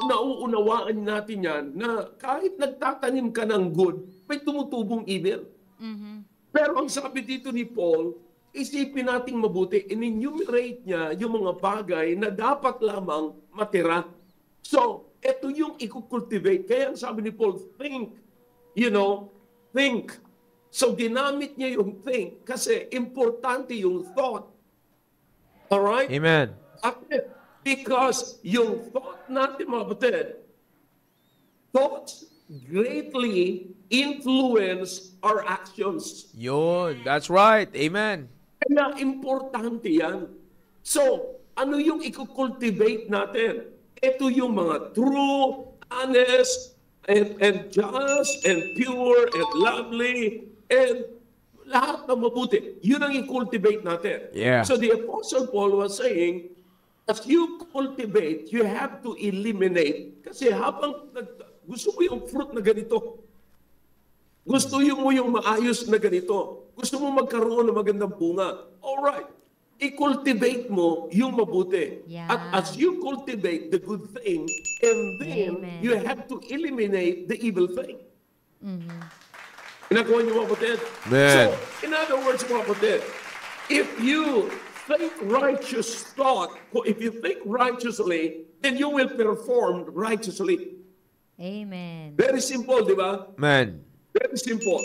E: nauunawaan natin yan na kahit nagtatanim ka ng good, may tumutubong evil. Pero ang sabi dito ni Paul, isipin nating mabuti, in-enumerate niya yung mga bagay na dapat lamang matira. So, ito yung i-cultivate. Kaya ang sabi ni Paul, think. Think. So, ginamit niya yung think kasi importante yung thought. Alright?
B: Amen.
E: Because yung thought natin, mga kapatid, thoughts greatly influence our actions.
B: Yun. That's right. Amen.
E: Kaya importante yan. So, ano yung i-cultivate natin? Ito yung mga true, honest, and just, and pure, and lovely, and lahat na mabuti. Yun ang i-cultivate natin.
B: Yeah.
E: So the Apostle Paul was saying, as you cultivate, you have to eliminate. Kasi habang gusto mo yung fruit na ganito, gusto mo yung maayos na ganito, gusto mo magkaroon ng magandang bunga, alright, i-cultivate mo yung mabuti.
D: Yeah.
E: At as you cultivate the good thing, and then
D: Amen.
E: you have to eliminate the evil thing. Inakuha niyo, mga kapatid?
B: Man.
E: So, in other words, mga kapatid, if you think righteous thought, if you think righteously, then you will perform righteously.
D: Amen.
E: Very simple, di ba?
B: Man.
E: Very simple.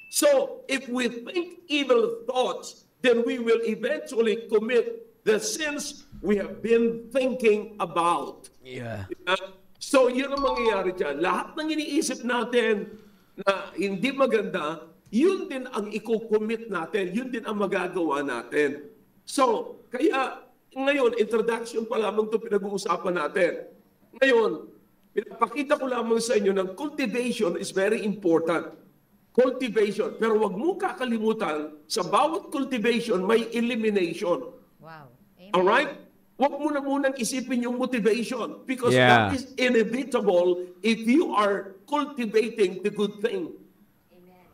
E: So, if we think evil thoughts, then we will eventually commit the sins we have been thinking about.
B: Yeah.
E: So, yun ang mangyayari dyan. Lahat ng iniisip natin na hindi maganda, yun din ang i-commit natin, yun din ang magagawa natin. So, kaya ngayon, introduction pa lamang ito pinag-uusapan natin. Ngayon, pinapakita ko lamang sa inyo ng cultivation is very important. Cultivation. Pero wag mo kakalimutan, sa bawat cultivation, may elimination.
D: Wow. Amen.
E: Alright? Huwag mo na munang isipin yung motivation because
B: Yeah.
E: that is inevitable if you are cultivating the good thing.
C: Amen.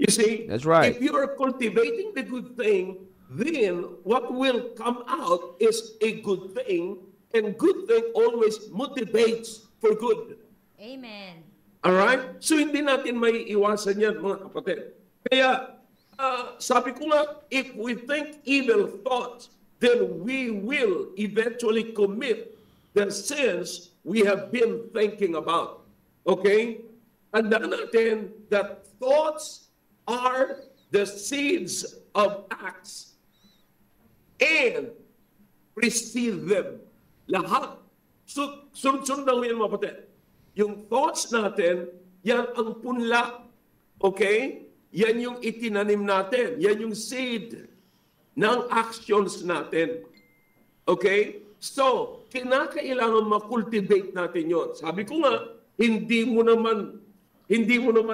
E: You see?
B: That's right.
E: If you are cultivating the good thing, then what will come out is a good thing, and good thing always motivates for good.
D: Amen.
E: Alright? So hindi natin may iwasan yan, mga kapatid. Kaya, sabi ko nga, if we think evil thoughts, then we will eventually commit the sins we have been thinking about. Okay? Tandaan natin that thoughts are the seeds of acts and receive them. Lahat. Sunod-sunod lang yan, mga kapatid. Yung thoughts natin, yan ang punla. Okay? Yan yung itinanim natin. Yan yung seed ng actions natin. Okay? So, kinakailangan makultivate natin yon. Sabi ko nga, hindi mo naman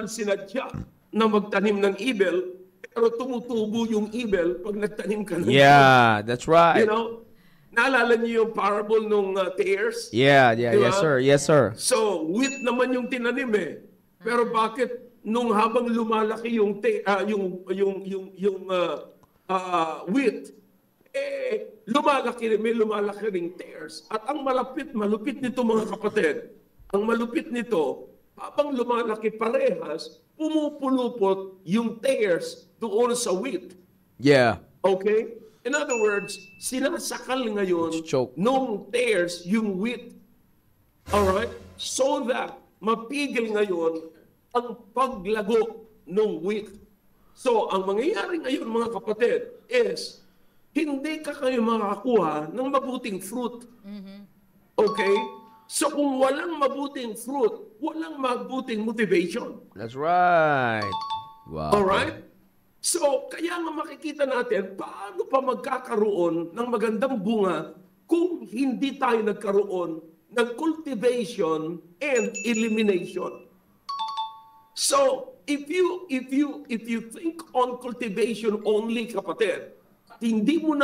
E: sinadya na magtanim ng evil, pero tumutubo yung evil pag nagtanim ka ng
B: Yeah, that's right.
E: You know, naalala niyo yung parable nung tares?
B: Yeah,
E: Diba?
B: yes sir, yes sir.
E: So, wheat naman yung tinanim eh. Pero bakit nung habang lumalaki yung wheat, may lumalaki ring tares. At ang malupit nito mga kapatid, ang malupit nito, habang lumalaki parehas, pumupulupot yung tares doon sa wheat.
B: Yeah.
E: Okay? In other words, sinasakal ngayon
B: It's choke.
E: nung tares yung wheat. Alright? So that mapigil ngayon ang paglago ng wheat. So, ang mangyayari ngayon mga kapatid is, hindi ka kayo makakakuha ng mabuting fruit. Okay? So, kung walang mabuting fruit, walang mabuting motivation.
B: That's right. Wow.
E: Alright? So, kaya nga makikita natin, paano pa magkakaroon ng magandang bunga kung hindi tayo nagkaroon ng cultivation and elimination. So, if you think on cultivation only, kapatid, hindi mo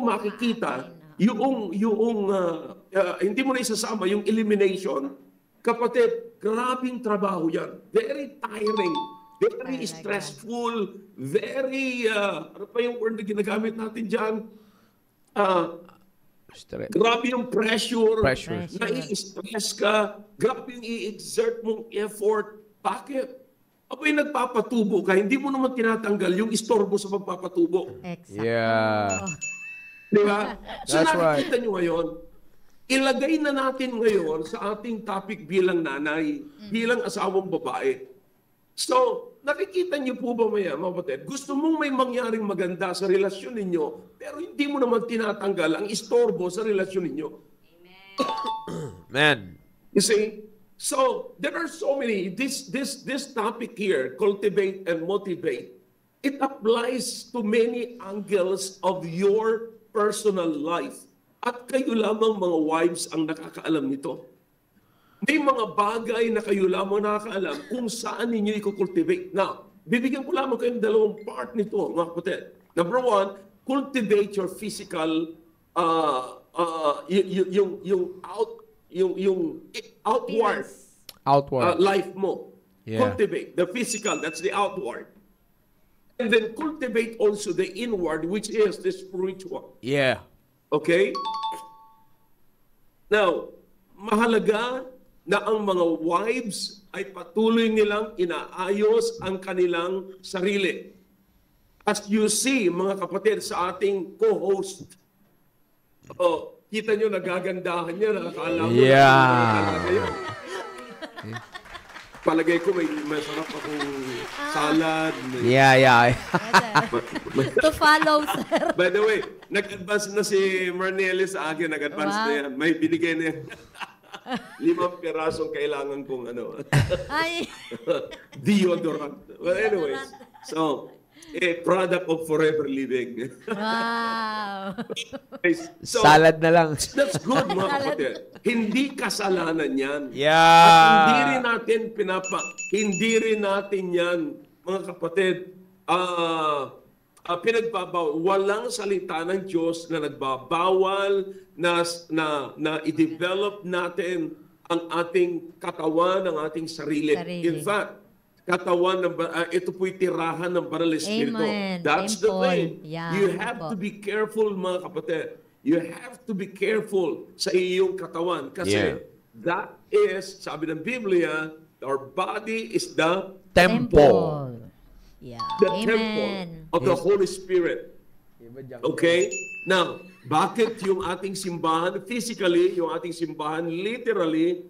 E: makikita hindi mo na isasama yung elimination. Kapatid, grabing trabaho yan. Very tiring, very stressful, very, ano pa yung word na ginagamit natin dyan? Grabe yung pressure. Nai-stress ka. Grabe yung i-exert mong effort. Bakit? Abay, nagpapatubo ka, hindi mo naman tinatanggal yung istorbo sa pagpapatubo.
C: Exactly.
B: Yeah.
E: Di ba? So
B: That's
E: nakikita nyo ngayon, ilagay na natin ngayon sa ating topic bilang nanay, bilang asawang babae. So, nakikita niyo po ba mga kapatid, gusto mong may mangyaring maganda sa relasyon ninyo, pero hindi mo naman tinatanggal ang istorbo sa relasyon ninyo.
B: Man.
E: You see? So, there are so many, this topic here, cultivate and motivate, it applies to many angles of your personal life. At kayo lamang mga wives ang nakakaalam nito. May mga bagay na kayo lamang nakakaalam kung saan ninyo i-cultivate. Now, bibigyan ko lamang kayong dalawang part nito, mga kapatid. Number one, cultivate your physical, outward life mo.
B: Yeah.
E: Cultivate the physical, that's the outward. And then cultivate also the inward, which is the spiritual.
B: Yeah.
E: Okay? Now, mahalaga na ang mga wives ay patuloy nilang inaayos ang kanilang sarili. As you see, mga kapatid, sa ating co-host, kita nyo, nagagandahan niya, nakakala mo.
B: Yeah.
E: Palagay ko may masarap akong salad.
B: Yeah.
D: To follow, sir.
E: By the way, nag-advance na si Marnelli sa akin. Nag-advance na yan. May binigay na yan. 5 pirasong kailangan kong
D: Ay.
E: deodorant. Well, anyway. So, a product of forever living.
D: Wow.
E: So,
B: Salad na lang.
E: that's good, mga kapatid. Hindi kasalanan yan.
B: Yeah.
E: At hindi rin natin yan, mga kapatid, pinagbabawal. Walang salita ng Diyos na nagbabawal na i-develop natin ang ating katawan, ang ating sarili. In fact, katawan, ito po'y tirahan ng Banal na Espiritu.
D: Amen.
E: That's
D: Temple.
E: the thing.
D: Yeah,
E: You have to be careful, mga kapatid. You have to be careful sa iyong katawan. Kasi that is, sabi ng Biblia, our body is the
B: Temple.
D: Yeah.
E: Amen. Temple of the Holy Spirit. Okay? Now, bakit yung ating simbahan, physically, yung ating simbahan, literally,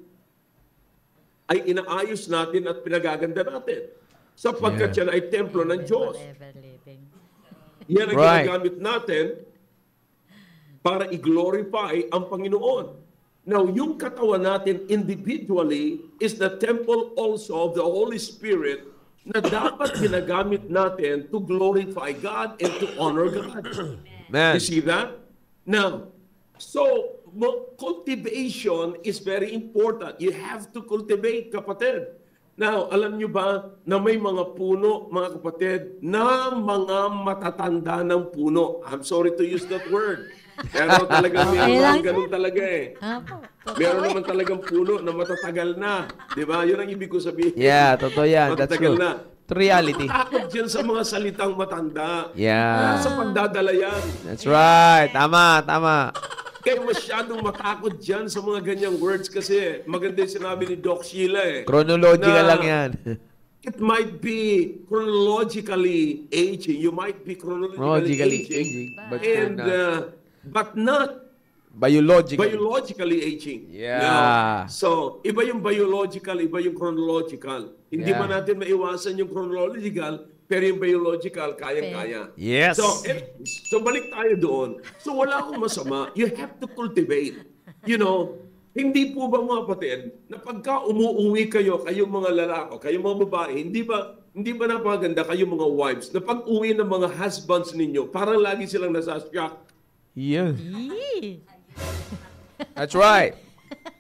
E: ay inaayos natin at pinagaganda natin? Sapagkat yan ay templo ng Diyos. Yan ang ginagamit natin para i-glorify ang Panginoon. Now, yung katawan natin individually is the temple also of the Holy Spirit na dapat ginagamit natin to glorify God and to honor God.
B: Man.
E: You see that? Now, so cultivation is very important. You have to cultivate, kapatid. Now, alam nyo ba na may mga puno, mga kapatid, na mga matatanda ng puno? I'm sorry to use that word. Pero talagang meron ganun talaga eh. Meron naman talagang puno na matatagal na. Di ba? Yun ang ibig ko sabihin.
B: Yeah, totoo yan. That's
E: Matatagal
B: true.
E: na.
B: It's reality.
E: Takot dyan sa mga salitang matanda.
B: Yeah.
E: Sa pagdadala yan.
B: That's right. Tama, tama.
E: Kaya masyadong matakot dyan sa mga ganyang words kasi maganda yung sinabi ni Doc Sheila eh.
B: Chronological
E: Na
B: lang yan.
E: It might be chronologically aging. You might be chronologically aging. But not biologically aging.
B: Yeah.
E: So, iba yung biological, iba yung chronological. Hindi
B: Yeah.
E: ba natin maiwasan yung chronological, pero yung biological, kayang-kaya.
B: Yes.
E: So balik tayo doon. So wala akong masama. You have to cultivate. You know, hindi po ba mga kapatid, na pagka umuuwi kayo, kayong mga lalaki, kayong mga babae, hindi ba napakaganda kayong mga wives, na pag-uwi ng mga husbands ninyo, parang lagi silang nasa-shock.
B: Yeah. That's right.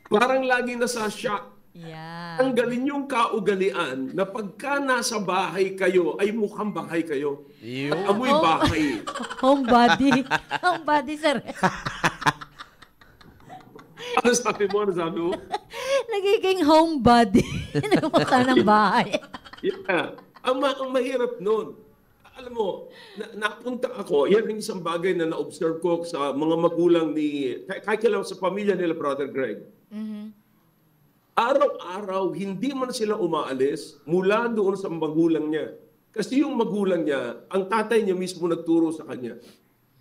E: Parang lagi nasa-shock.
D: Yeah.
E: Ang galing yung kaugalian na pagka nasa bahay kayo, ay mukhang bahay kayo. At amoy bahay.
D: Homebody. Homebody, sir.
E: Ano sabi mo?
D: Nagiging homebody. Ng mukha ng bahay.
E: Yeah. Ang mahirap nun. Alam mo, napunta ako, yan ang isang bagay na na-observe ko sa mga magulang ni, kahit kailan sa pamilya nila, Brother Greg. Araw-araw, hindi man sila umaalis mula doon sa magulang niya. Kasi yung magulang niya, ang tatay niya mismo nagturo sa kanya.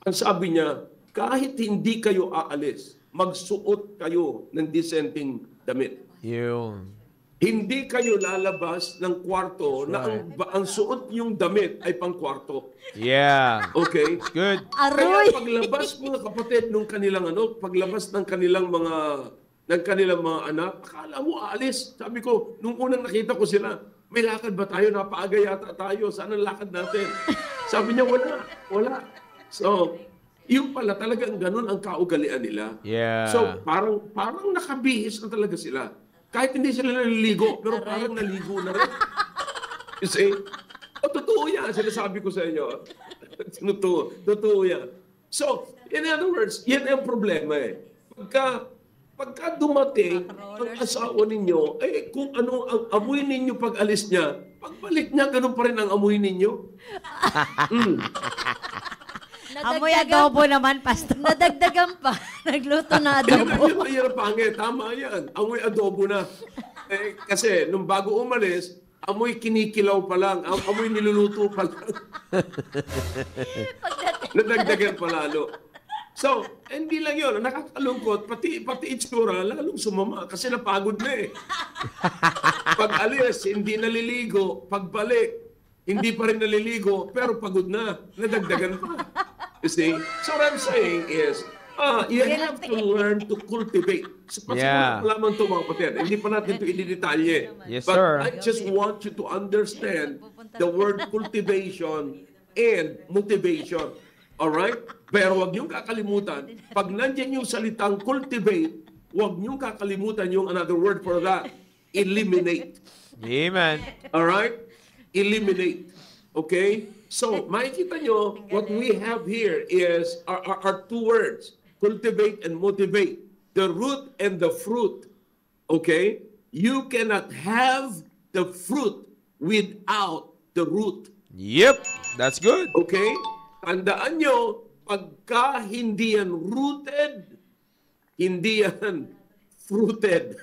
E: Ang sabi niya, kahit hindi kayo aalis, magsuot kayo ng dissenting damit.
B: Yun.
E: Hindi kayo lalabas ng kwarto na ang suot yung damit ay pang kwarto.
B: Yeah.
E: Okay?
B: Good.
E: Kaya paglabas mga kapatid nung kanilang paglabas ng kanilang mga anak, akala mo aalis. Sabi ko, nung unang nakita ko sila, may lakad ba tayo? Napaaga yata tayo. Saan ang lakad natin? Sabi niya, wala. So, yung pala talagang ganun ang kaugalian nila.
B: Yeah.
E: So, parang nakabihis na talaga sila. Kahit hindi sila naliligo, pero parang naligo na rin. You see? Totoo yan. Sinasabi ko sa inyo. Totoo yan. So, in other words, yan ang problema eh. Pagka dumating ang asawa ninyo, kung ano ang amoy ninyo pag alis niya, pagbalik niya, ganun pa rin ang amoy ninyo.
C: Amoy adobo naman, Pastor.
D: Nadagdagan pa. Nagluto na adobo.
E: Yan ang pangit. Tama yan. Amoy adobo na. Kasi nung bago umalis, amoy kinikilaw pa lang. Amoy niluluto pa lang. Nadagdagan pa lalo. So, hindi lang yun. Nakakalungkot. Pati itsura, lalong sumama. Kasi napagod na eh. Pag alis, hindi naliligo. Pagbalik, hindi pa rin naliligo. Pero pagod na. Nadagdagan pa. You see? So what I'm saying is, you have to learn to cultivate.
B: Yeah.
E: Wala man ito mga kapatid. Hindi pa natin ito ididetalye.
B: Yes,
E: But
B: sir.
E: I just want you to understand the word cultivation and motivation. Alright? Pero huwag niyong kakalimutan, pag nandiyan yung salitang cultivate, huwag niyong kakalimutan yung another word for that. Eliminate.
B: Amen.
E: Alright? Eliminate. Okay? So, makikita nyo, what we have here is are two words. Cultivate and motivate. The root and the fruit. Okay? You cannot have the fruit without the root.
B: Yep. That's good.
E: Okay? Tandaan nyo, pagka hindi yan rooted, hindi yan fruited.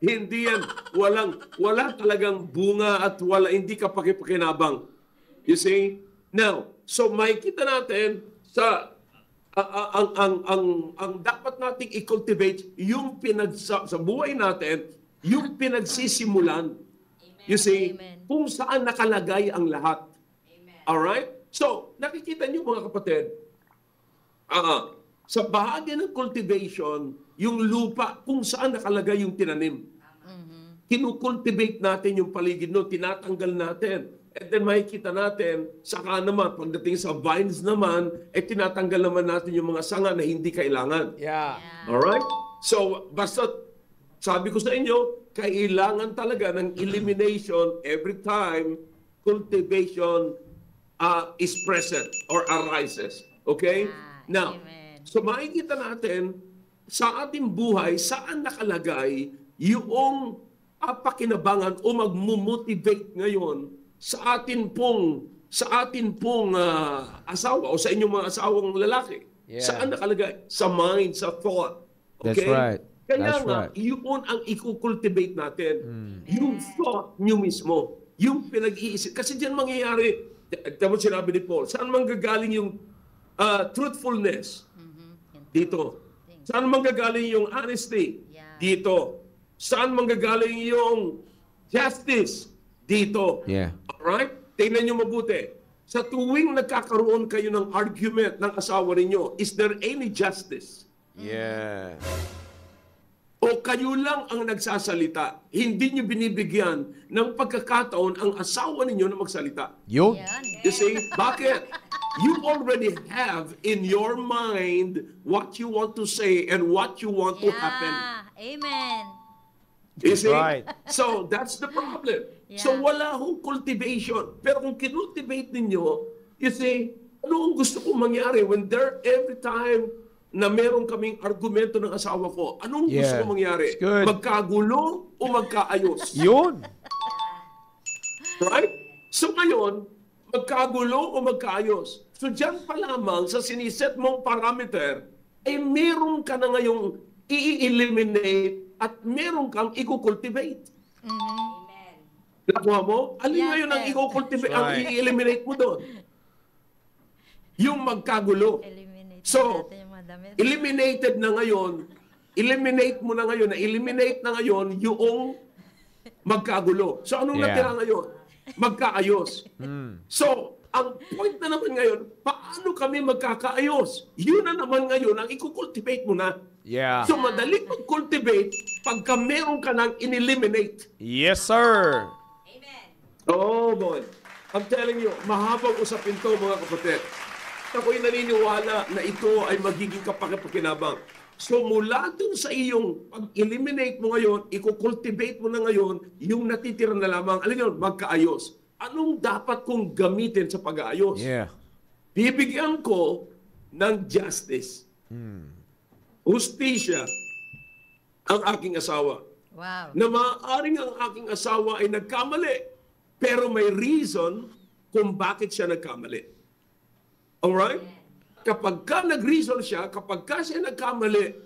E: Hindi yan, wala talagang bunga at hindi ka pakipakinabang. You see? Now, so makikita natin sa ang dapat nating i-cultivate yung sa buhay natin, yung pinagsisimulan. You see? Kung saan nakalagay ang lahat. Alright? So, nakikita niyo mga kapatid, sa bahagi ng cultivation, yung lupa kung saan nakalagay yung tinanim. kinukultivate natin yung paligid no, tinatanggal natin. And then makikita natin, saka naman, pagdating sa vines naman, tinatanggal naman natin yung mga sanga na hindi kailangan.
B: Yeah.
E: Alright? So, basta sabi ko sa inyo, kailangan talaga ng elimination every time cultivation is present or arises. Okay? Now, so makikita natin sa ating buhay, saan nakalagay yung pakinabangan o magmumotivate ngayon sa atin pong asawa o sa inyong mga asawang lalaki.
B: Yeah.
E: Saan nakalagay? Sa mind, sa thought. Okay?
B: That's right.
E: Kaya
B: That's
E: nga,
B: right.
E: yun ang i-cultivate natin. Yung thought nyo mismo. Yung pinag-iisip. Kasi diyan mangyayari, tama sinabi ni Paul, saan manggagaling yung truthfulness? Dito. Saan manggagaling yung honesty? Dito. Saan manggagaling yung justice? Dito.
B: Yeah.
E: Alright? Tingnan nyo mabuti. Sa tuwing nagkakaroon kayo ng argument ng asawa ninyo, is there any justice?
B: Yeah.
E: O kayo lang ang nagsasalita, hindi nyo binibigyan ng pagkakataon ang asawa ninyo na magsalita.
B: Yun.
E: You see? Bakit? You already have in your mind what you want to say and what you want to happen.
D: Amen.
E: You see?
B: Right.
E: So, that's the problem.
D: Yeah.
E: So, wala hong cultivation. Pero kung kinultivate ninyo, you see, ano ang gusto kong mangyari when every time na meron kaming argumento ng asawa ko, anong gusto
B: Yeah.
E: kong mangyari?
B: It's good.
E: Magkagulo o magkaayos?
B: Yun.
E: Right? So ngayon, magkagulo o magkaayos? So dyan pa lamang sa siniset mong parameter, meron ka na ngayong i-eliminate at meron kang i-cultivate. Nakuha mo? Alin
D: Yes,
E: ngayon ang
D: sir.
E: i-cultivate,
B: That's
E: ang
B: right.
E: i-eliminate mo doon? Yung magkagulo.
D: Eliminate
E: So,
D: natin yung mga damit.
E: eliminated na ngayon, eliminate na ngayon yung magkagulo. So anong
B: Yeah.
E: natira ngayon? Magkaayos. So, ang point na naman ngayon, paano kami magkakaayos? Yun na naman ngayon ang i-cultivate mo na.
B: Yeah.
E: So madaling mag-cultivate pagka meron ka nang in-eliminate.
B: Yes, sir.
E: Oh boy. I'm telling you, mahabang usapin to mga kapatid. Ako'y naniniwala na ito ay magiging kapaki-pakinabang. So mula dun sa iyong pag-eliminate mo ngayon, i-cultivate mo na ngayon, yung natitira na lamang, alin yun, magkaayos. Anong dapat kong gamitin sa pag-aayos?
B: Yeah.
E: Bibigyan ko ng justice. Hustisya ang aking asawa.
D: Wow.
E: Na maaaring ang aking asawa ay nagkamali, pero may reason kung bakit siya nagkamali. Alright? Kapag ka nag-reason siya, kapag ka siya nagkamali,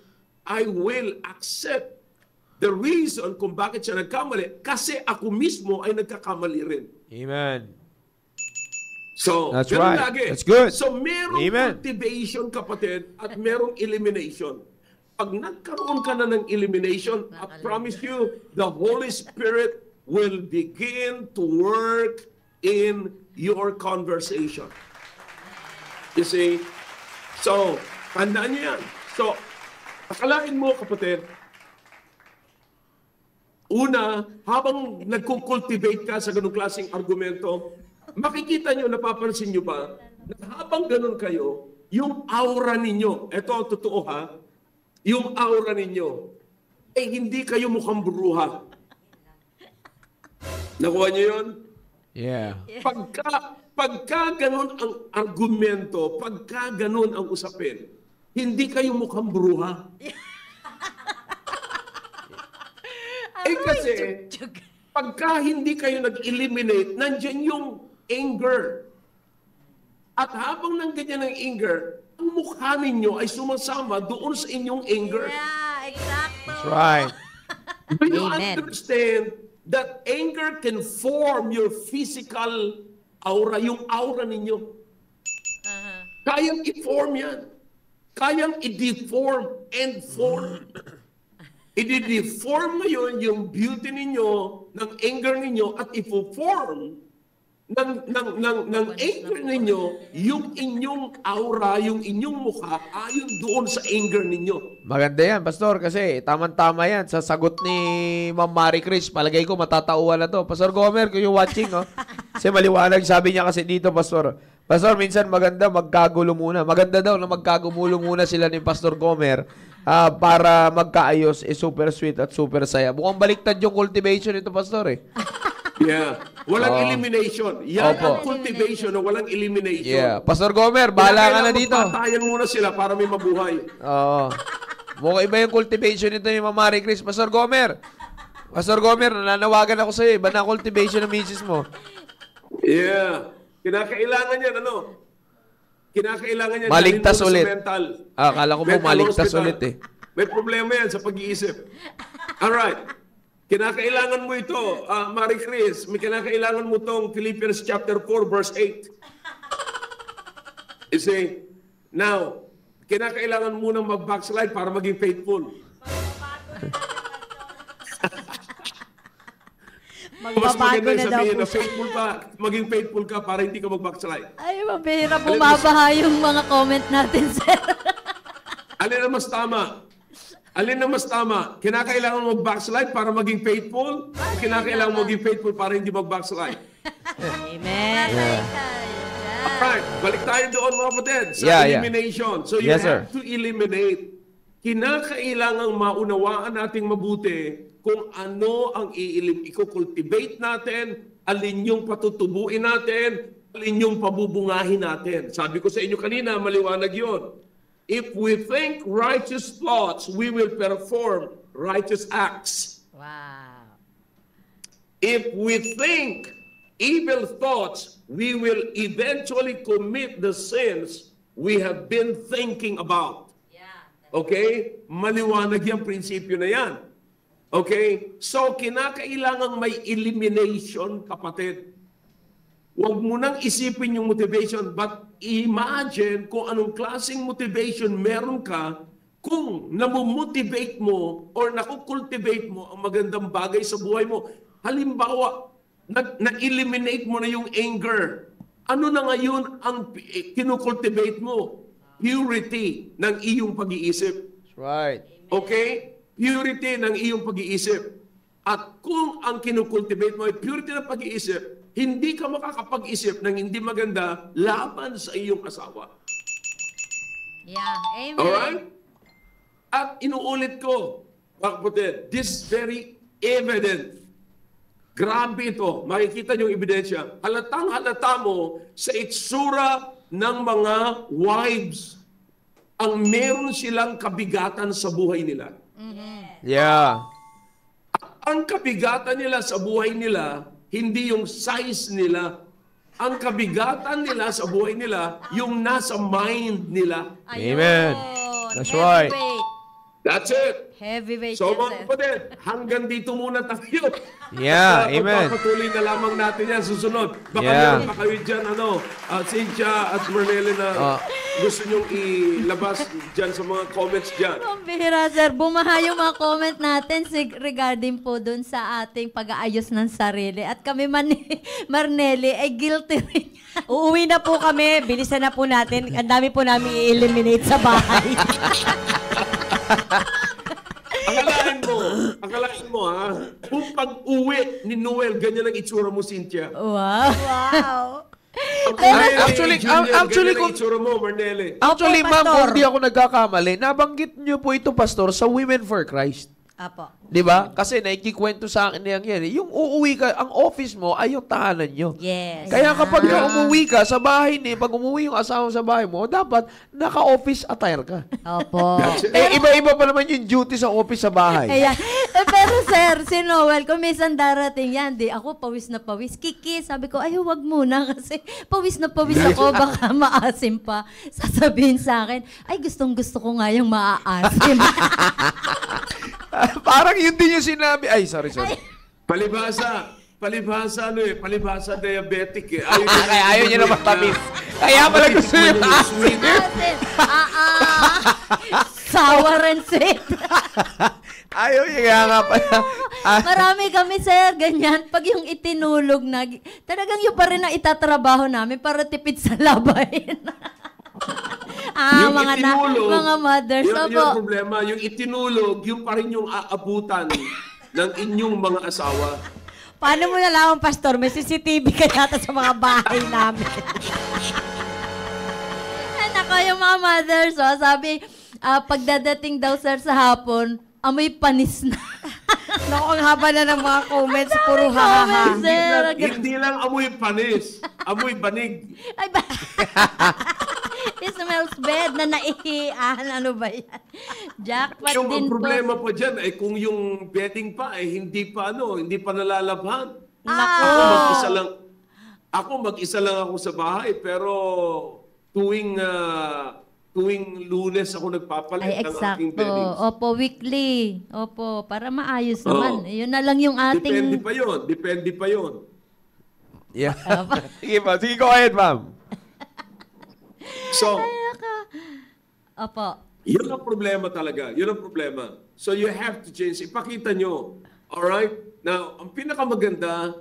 E: I will accept the reason kung bakit siya nagkamali kasi ako mismo ay nagkakamali rin.
B: Amen.
E: So,
B: That's
E: ganun
B: right.
E: lagi.
B: That's good.
E: So, merong
B: Amen.
E: cultivation, kapatid, at merong elimination. Pag nagkaroon ka na ng elimination, I promise you, the Holy Spirit will begin to work in your conversation. You see? So, tandaan niyo yan. So, akalain mo, kapatid, una, habang nagkukultivate ka sa ganung klaseng argumento, makikita nyo, napapansin nyo ba, na habang ganun kayo, yung aura ninyo, eto, totoo ha, yung aura ninyo, hindi kayo mukhang bruha. Nakuha nyo yun?
B: Yeah.
E: Pagka ganun ang argumento, pagka ganun ang usapin, hindi kayo mukhang bruha. Kasi, pagka hindi kayo nag-eliminate, nandyan yung anger. At habang nandiyan ang anger, ang mukha ninyo ay sumasama doon sa inyong anger.
D: Yeah, exacto.
B: That's right.
E: Do you
C: Amen.
E: understand that anger can form your physical aura, yung aura ninyo? Kayang i-form yan. Kayang i-deform and form. I-deform ngayon yung beauty ninyo, ng anger ninyo, at i-form ng anger ninyo, yung inyong aura, yung inyong mukha, ayon doon sa anger ninyo.
B: Maganda yan, Pastor, kasi tama-tama yan. Sa sagot ni Ma'am Marie Chris, palagay ko matatauhan na to. Pastor Gomer, kung yung watching, no? Kasi maliwanag, sabi niya kasi dito, Pastor. Pastor, minsan maganda magkagulo muna. Maganda daw na magkagumulo muna sila ni Pastor Gomer para magkaayos, super sweet at super saya. Mukhang baliktad yung cultivation nito, Pastor, eh.
E: Yeah. Walang elimination. Yan ang cultivation na walang elimination.
B: Yeah. Pastor Gomer, bahala ka na dito.
E: Patayan muna sila para may mabuhay.
B: Oo. Mukhang iba yung cultivation nito ni Ma'am Marie Chris. Pastor Gomer, nananawagan ako sa'yo. Iba na cultivation ng misis mo.
E: Yeah. Kinakailangan yan, ano? Kinakailangan yan.
B: Maligtas
E: dalhin mo
B: ulit.
E: sa mental.
B: Akala ko po
E: Mental
B: maligtas
E: hospital.
B: ulit, eh.
E: May problema yan sa pag-iisip. Alright. Kinakailangan mo ito, Marie Chris, may kinakailangan mo itong Philippians chapter 4, verse 8. You see, now, kinakailangan mo nang mag-backslide para maging faithful. Mas maganda
C: Magbabago na daw
E: sabihin
C: po
E: na
C: siya.
E: faithful ka, maging faithful ka para hindi ka mag-backslide.
D: Ay, mabihira bumabaha yung mga comment natin, sir.
E: Alin ang mas tama? Alin ang mas tama? Kinakailangan mo mag-backslide para maging faithful? O kinakailangan mo maging faithful para hindi mag-backslide?
C: Amen.
E: Alright, balik tayo doon mga kapatid sa
B: Yeah.
E: elimination. So you
B: Yes, sir.
E: have to eliminate. Kinakailangang maunawaan nating mabuti kung ano ang i-cultivate natin, alin yung patutubuin natin, alin yung pabubungahin natin. Sabi ko sa inyo kanina, maliwanag yun. If we think righteous thoughts, we will perform righteous acts.
C: Wow.
E: If we think evil thoughts, we will eventually commit the sins we have been thinking about. Okay? Maliwanag yung prinsipyo na yan. Okay? So, kinakailangang may elimination, kapatid. Huwag mo nang isipin yung motivation, but imagine kung anong klaseng motivation meron ka kung namomotivate mo or nakukultivate mo ang magandang bagay sa buhay mo. Halimbawa, na-eliminate mo na yung anger. Ano na ngayon ang kinukultivate mo? Purity ng iyong pag-iisip.
B: That's right.
E: Okay? Purity ng iyong pag-iisip. At kung ang kinukultivate mo ay purity ng pag-iisip, hindi ka makakapag-isip ng hindi maganda laban sa iyong asawa.
D: Yeah, amen.
E: Alright? At inuulit ko, mga kapatid, this very evident. Grabe ito. Makikita niyo yung ebidensya. Halatang-halata mo sa itsura ng mga wives ang meron silang kabigatan sa buhay nila.
B: Yeah.
E: Ang kabigatan nila sa buhay nila, hindi yung size nila. Ang kabigatan nila sa buhay nila, yung nasa mind nila.
B: Amen. That's right.
E: That's it.
D: Heavyweight
E: So
D: yan,
E: mga
D: sir.
E: kapatid, hanggang dito muna tayo.
B: Yeah,
E: At
B: amen.
E: pagpapatuloy na lamang natin yan susunod. Baka
B: Yeah.
E: meron pa kayo dyan, Cynthia at Marnelle na gusto nyong ilabas dyan sa mga comments dyan.
D: Ang bihira, sir. Bumaha yung mga comment natin regarding po dun sa ating pag-aayos ng sarili. At kami Marnelli ay guilty rin.
C: Uuwi na po kami. Bilisan na po natin. Ang dami po namin i-eliminate sa bahay.
E: Akalain mo ha, kung pag-uwi ni Noel, ganyan ang itsura mo, Cynthia.
D: Wow.
C: Wow.
B: Actually,
E: ganyan
B: kung-
E: ang itsura mo, Marnelle.
B: Actually,
C: Opo,
B: ma'am,
C: Pastor.
B: kung di ako nagkakamali, nabanggit niyo po ito, Pastor, sa Women for Christ.
C: Apo.
B: Di ba? Kasi nakikikwento sa akin yan. Yung uuwi ka, ang office mo ay yung tahanan nyo.
C: Yes.
B: Kaya kapag ka umuwi ka sa bahay pag umuwi yung asawa sa bahay mo, dapat naka-office attire ka.
C: Opo.
B: Iba-iba pa naman yung duty sa office sa bahay.
D: Kaya, pero sir, si Noel, kung minsan darating yan, di ako pawis na pawis. Kiki, sabi ko, ay huwag muna kasi pawis na pawis ako, baka maasim pa. Sasabihin sa akin, ay gustong gusto ko nga yung maaasim.
B: Parang yun din yung sinabi. Ay, sorry.
E: Palibhasa diabetic eh.
B: Ayaw niya na matamis. Kaya pala gusto niya
E: sweet.
D: Asim. Sour and sweet.
B: Ayaw niya kaya nga pala.
D: Marami kami, sir, ganyan. Pag yung itinulog na, talagang yung pa rin ang itatrabaho namin para tipid sa labahin.
E: Yung
D: mga
E: itinulog,
D: mga mothers.
E: Yun
D: Opo.
E: yung problema. Yung itinulog, yung pa rin yung aabutan ng inyong mga asawa.
C: Paano mo nalaman, Pastor? May CCTV ka yata sa mga bahay namin.
D: Nako, yung mga mothers, sabi, pagdadating daw, sir, sa hapon, amoy panis na.
C: Naku, ang haba na ng mga comments. Puro ha-ha-ha.
E: Hindi lang amoy panis, amoy banig.
D: Ay ba? It smells bad na naihian. Ano ba yan? Jackpot
E: Yung
D: din
E: ang
D: po.
E: problema pa dyan ay kung yung bedding pa ay hindi pa nalalabhan.
C: Nako.
E: Ako mag-isa lang ako sa bahay pero tuwing Lunes ako nagpapalit ng aking
D: Exacto.
E: beddings.
D: Opo, weekly. Opo, para maayos naman. Yun na lang yung ating...
E: Depende pa yun.
B: Yeah. Sige po. Sige, go ahead, ma'am.
E: So,
D: Opo.
E: yun ang problema talaga. Yun ang problema. So you have to change. Ipakita nyo. Alright? Now, ang pinakamaganda,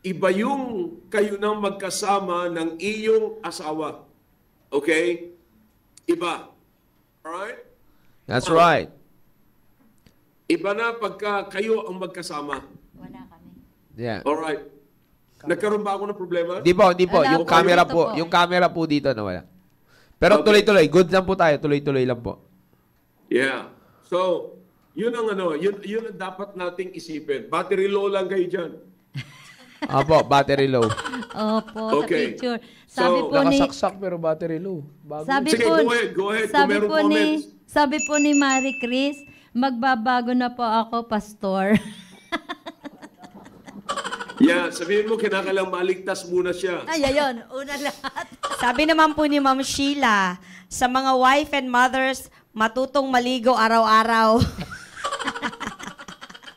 E: iba yung kayo nang magkasama ng iyong asawa. Okay? Iba. Alright?
B: That's right.
E: Iba na pagka kayo ang magkasama.
D: Wala kami.
B: Yeah.
E: Alright. Nagkaroon ba ako ng problema?
B: Di po.
D: Wala
B: Yung
D: po,
B: camera
D: dito
B: po.
D: po.
B: Yung camera po dito na wala. Pero
E: Okay.
B: tuloy-tuloy. Good lang po tayo. Tuloy-tuloy lang po.
E: Yeah. So, yun ang yun ang dapat nating isipin. Battery low lang kayo dyan.
B: Apo, battery low.
D: Opo,
E: Okay.
D: sa picture.
E: So,
D: Sabi po ni...
B: Nakasaksak pero battery low. Bago.
D: Sabi
E: Sige,
D: po,
E: go ahead. Kung
D: Sabi
E: meron
D: po
E: comments.
D: sabi po ni Marie Chris, magbabago na po ako, pastor.
E: Yeah, sabihin mo, kinakailang maligtas muna siya.
D: Ay, ayun, una lahat.
C: Sabi naman po ni Ma'am Sheila, sa mga wife and mothers, matutong maligo araw-araw.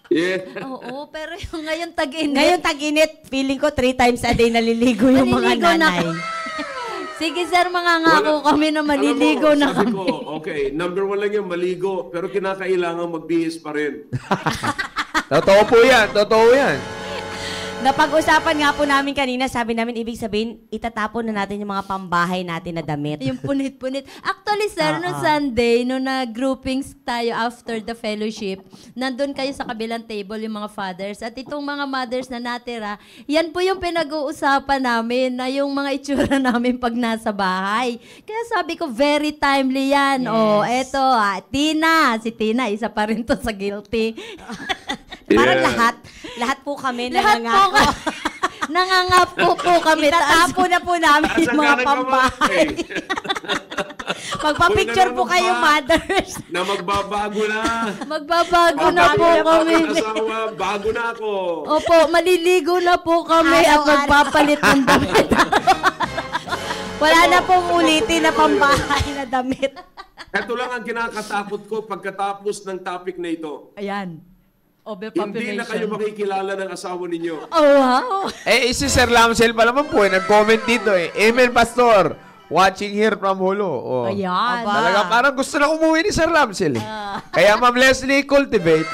E: Yeah.
D: Oo, pero yung ngayon tag-init.
C: Ngayon tag-init, feeling ko 3 times a day naliligo yung mga
D: Maliligo na
C: nanay.
D: Sige sir, mga ngako kami na maliligo
E: Alam mo,
D: na
E: sabi
D: kami.
E: ko, okay, number 1 lang yung maligo, pero kinakailangan magbihis pa rin.
B: Totoo po yan. Totoo yan.
C: Napag-usapan nga po namin kanina, sabi namin, ibig sabihin, itatapon na natin yung mga pambahay natin na damit.
D: Yung punit-punit. Actually, sir, no Sunday, no na-groupings tayo after the fellowship, nandun kayo sa kabilang table yung mga fathers. At itong mga mothers na natira, yan po yung pinag-uusapan namin na yung mga itsura namin pag nasa bahay. Kaya sabi ko, very timely yan.
C: Yes.
D: Oh, eto, Tina. Si Tina, isa pa rin to sa guilty.
C: Parang
E: Yeah.
C: lahat po kami
D: Lahat po
C: nangangako.
D: nangangapo po kami.
C: Itatapo na po namin
E: Asan
C: yung mga
E: ka nagmamahal?
C: pambahay. Magpa-picture po kayo,
E: Huwag
C: mothers.
E: Na magbabago na.
D: Magbabago na po
E: Bago
D: kami.
E: ang asawa, bago na ako.
D: Opo, maliligo na po kami at
C: Araw-araw.
D: magpapalit ng damit.
C: Wala na pong ulitin na pambahay na damit.
E: Ito lang ang kinakatakot ko pagkatapos ng topic na ito.
D: Ayan.
E: Hindi na kayo makikilala ng asawa ninyo.
D: Oh, wow.
B: Si Sir Lamsel pa naman po. Nag-comment dito eh. Amen, Pastor. Watching here from Hulo. Oh.
D: Ayan.
B: Talaga parang gusto na umuwi ni Sir Lamsel. Kaya Ma'am Leslie, cultivate.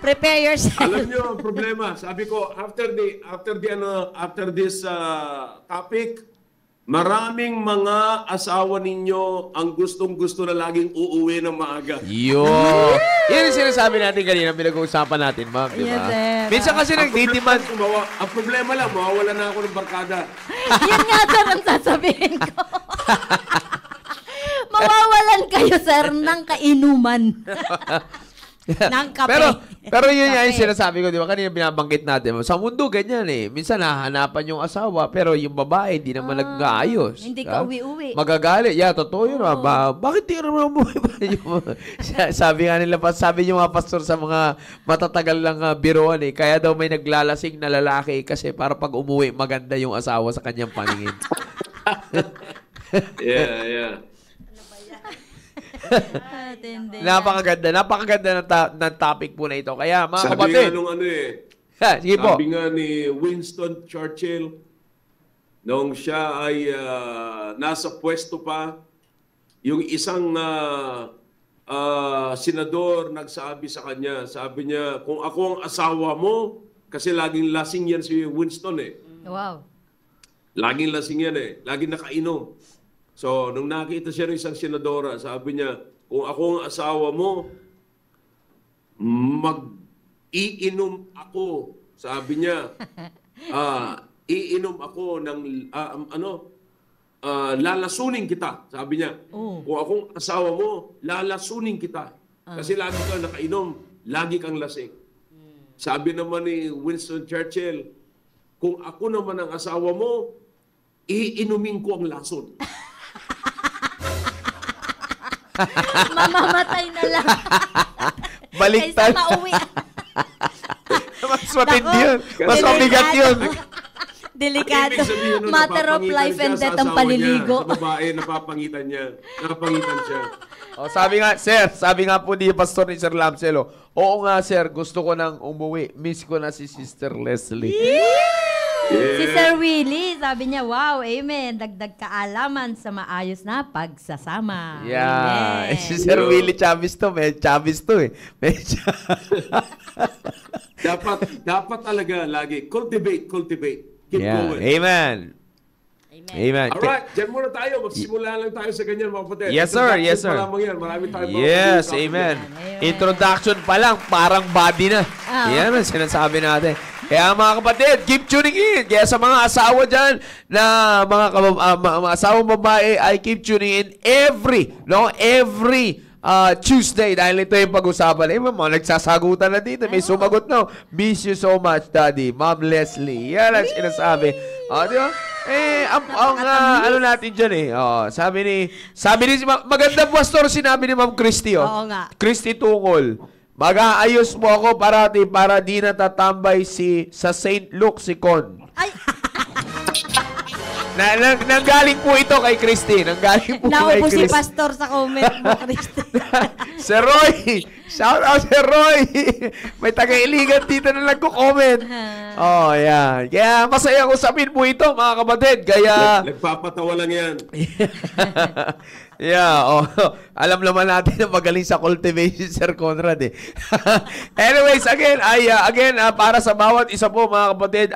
C: Prepare yourself.
E: Alam niyo ang problema. Sabi ko, after this topic, maraming mga asawa ninyo ang gustong-gusto na laging uuwi ng maaga.
B: Yun. Yan yung sinasabi natin kanina, pinag-uusapan natin, ma'am. Di ba?
D: Yes, sir.
B: Minsan kasi nagdidemand.
E: Ang problema lang, mawawala na ako ng barkada.
D: Yan nga, sir, ang sasabihin ko. Mawawalan kayo, sir, ng kainuman.
C: Ng kape.
B: Pero yun nga yung
C: Kape.
B: sinasabi ko, di ba? Kanina binabanggit natin. Sa mundo, ganyan eh. Minsan nahahanapan yung asawa, pero yung babae, di naman nag-aayos.
D: Hindi
B: Ha?
D: ka uwi-uwi.
B: Magagalit. Yeah, totoo yun. Bakit di ka naman umuwi pa? Sabi nga nila, sabi yung mga pastor sa mga matatagal lang biroan eh. Kaya daw may naglalasing na lalaki kasi para pag umuwi, maganda yung asawa sa kanyang paningin.
E: Yeah.
B: Napakaganda ng topic po na ito. Kaya mga
E: Sabi
B: kapatid.
E: nga nung
B: Sige po.
E: sabi nga ni Winston Churchill, nung siya ay nasa pwesto pa, yung isang senador nagsabi sa kanya, sabi niya, kung ako ang asawa mo, kasi laging lasing yan si Winston eh.
D: Wow.
E: Laging lasing yan eh. Laging nakainom. So, nung nakita siya ng isang senadora, sabi niya, kung ako ang asawa mo, mag-iinom ako. Sabi niya, iinom ako ng, lalasunin kita. Sabi niya, kung akong asawa mo, lalasunin kita. Kasi lagi kang nakainom, lagi kang lasing. Sabi naman ni Winston Churchill, kung ako naman ang asawa mo, iinumin ko ang lason.
D: Mamamatay na lang.
B: Baliktad.
D: Kaysa mauwi.
B: Mas matindi yun. Mas
C: Delikado.
B: mabigat yun.
C: Delikado.
E: Ibig sabihin nun,
D: Matter of
E: napapangitan
D: life
E: siya
D: and
E: sa
D: death ang
E: asawa
D: paliligo.
E: niya. Sa babae, napapangitan niya. Napapangitan siya.
B: O, sabi nga po ni Pastor ni Sir Lamselo, oo nga sir, gusto ko nang umuwi. Miss ko na si Sister Leslie.
D: Si Sir Willie, sabi niya, wow, amen. Dagdag kaalaman sa maayos na pagsasama.
B: Yeah.
D: Amen.
B: Si Sir Willie Chavez to. May Chavez to eh.
E: Dapat talaga lagi, cultivate. Keep
B: Yeah.
E: going.
B: Amen. Amen.
E: Alright, dyan muna tayo. Magsimula lang tayo sa ganyan, mga kapatid.
B: Yes, sir. Yes, sir.
E: Introduction pa lamang yan. Marami tayong mga
B: Yes,
E: pag-uusapan
B: amen.
E: yan.
D: Amen.
B: Introduction pa lang, parang body na. Yan ang sinasabi natin. Kaya mga kapatid, keep tuning in. Kaya sa mga asawa dyan, na mga asawang babae, ay keep tuning in every Tuesday, dahil ito yung pag-usapan. Mga nagsasagutan na dito. May sumagot na. Miss you so much, Daddy. Ma'am Leslie. Yan ang sinasabi. Di ba? Ano natin dyan eh. Sabi ni magandang pastor, sinabi ni Ma'am Christy.
C: Oo nga.
B: Christy Tungol. Mag-aayos mo ako para di natatambay sa St. Luke si Con.
C: Ay,
B: Nanggaling po ito kay Christy. Nanggaling po kay
C: naupo si
B: Christy.
C: pastor sa comment mo, Christy.
B: Sir Roy! Shout out, Sir Roy! May taga-iligan dito na nagko-comment. Oh, yan. Kaya masaya ko sabihin po ito, mga kapatid. Kaya...
E: Nagpapatawa lang yan.
B: Yeah, alam naman natin na magaling sa cultivation, Sir Conrad eh. Anyways, again, para sa bawat isa po, mga kapatid,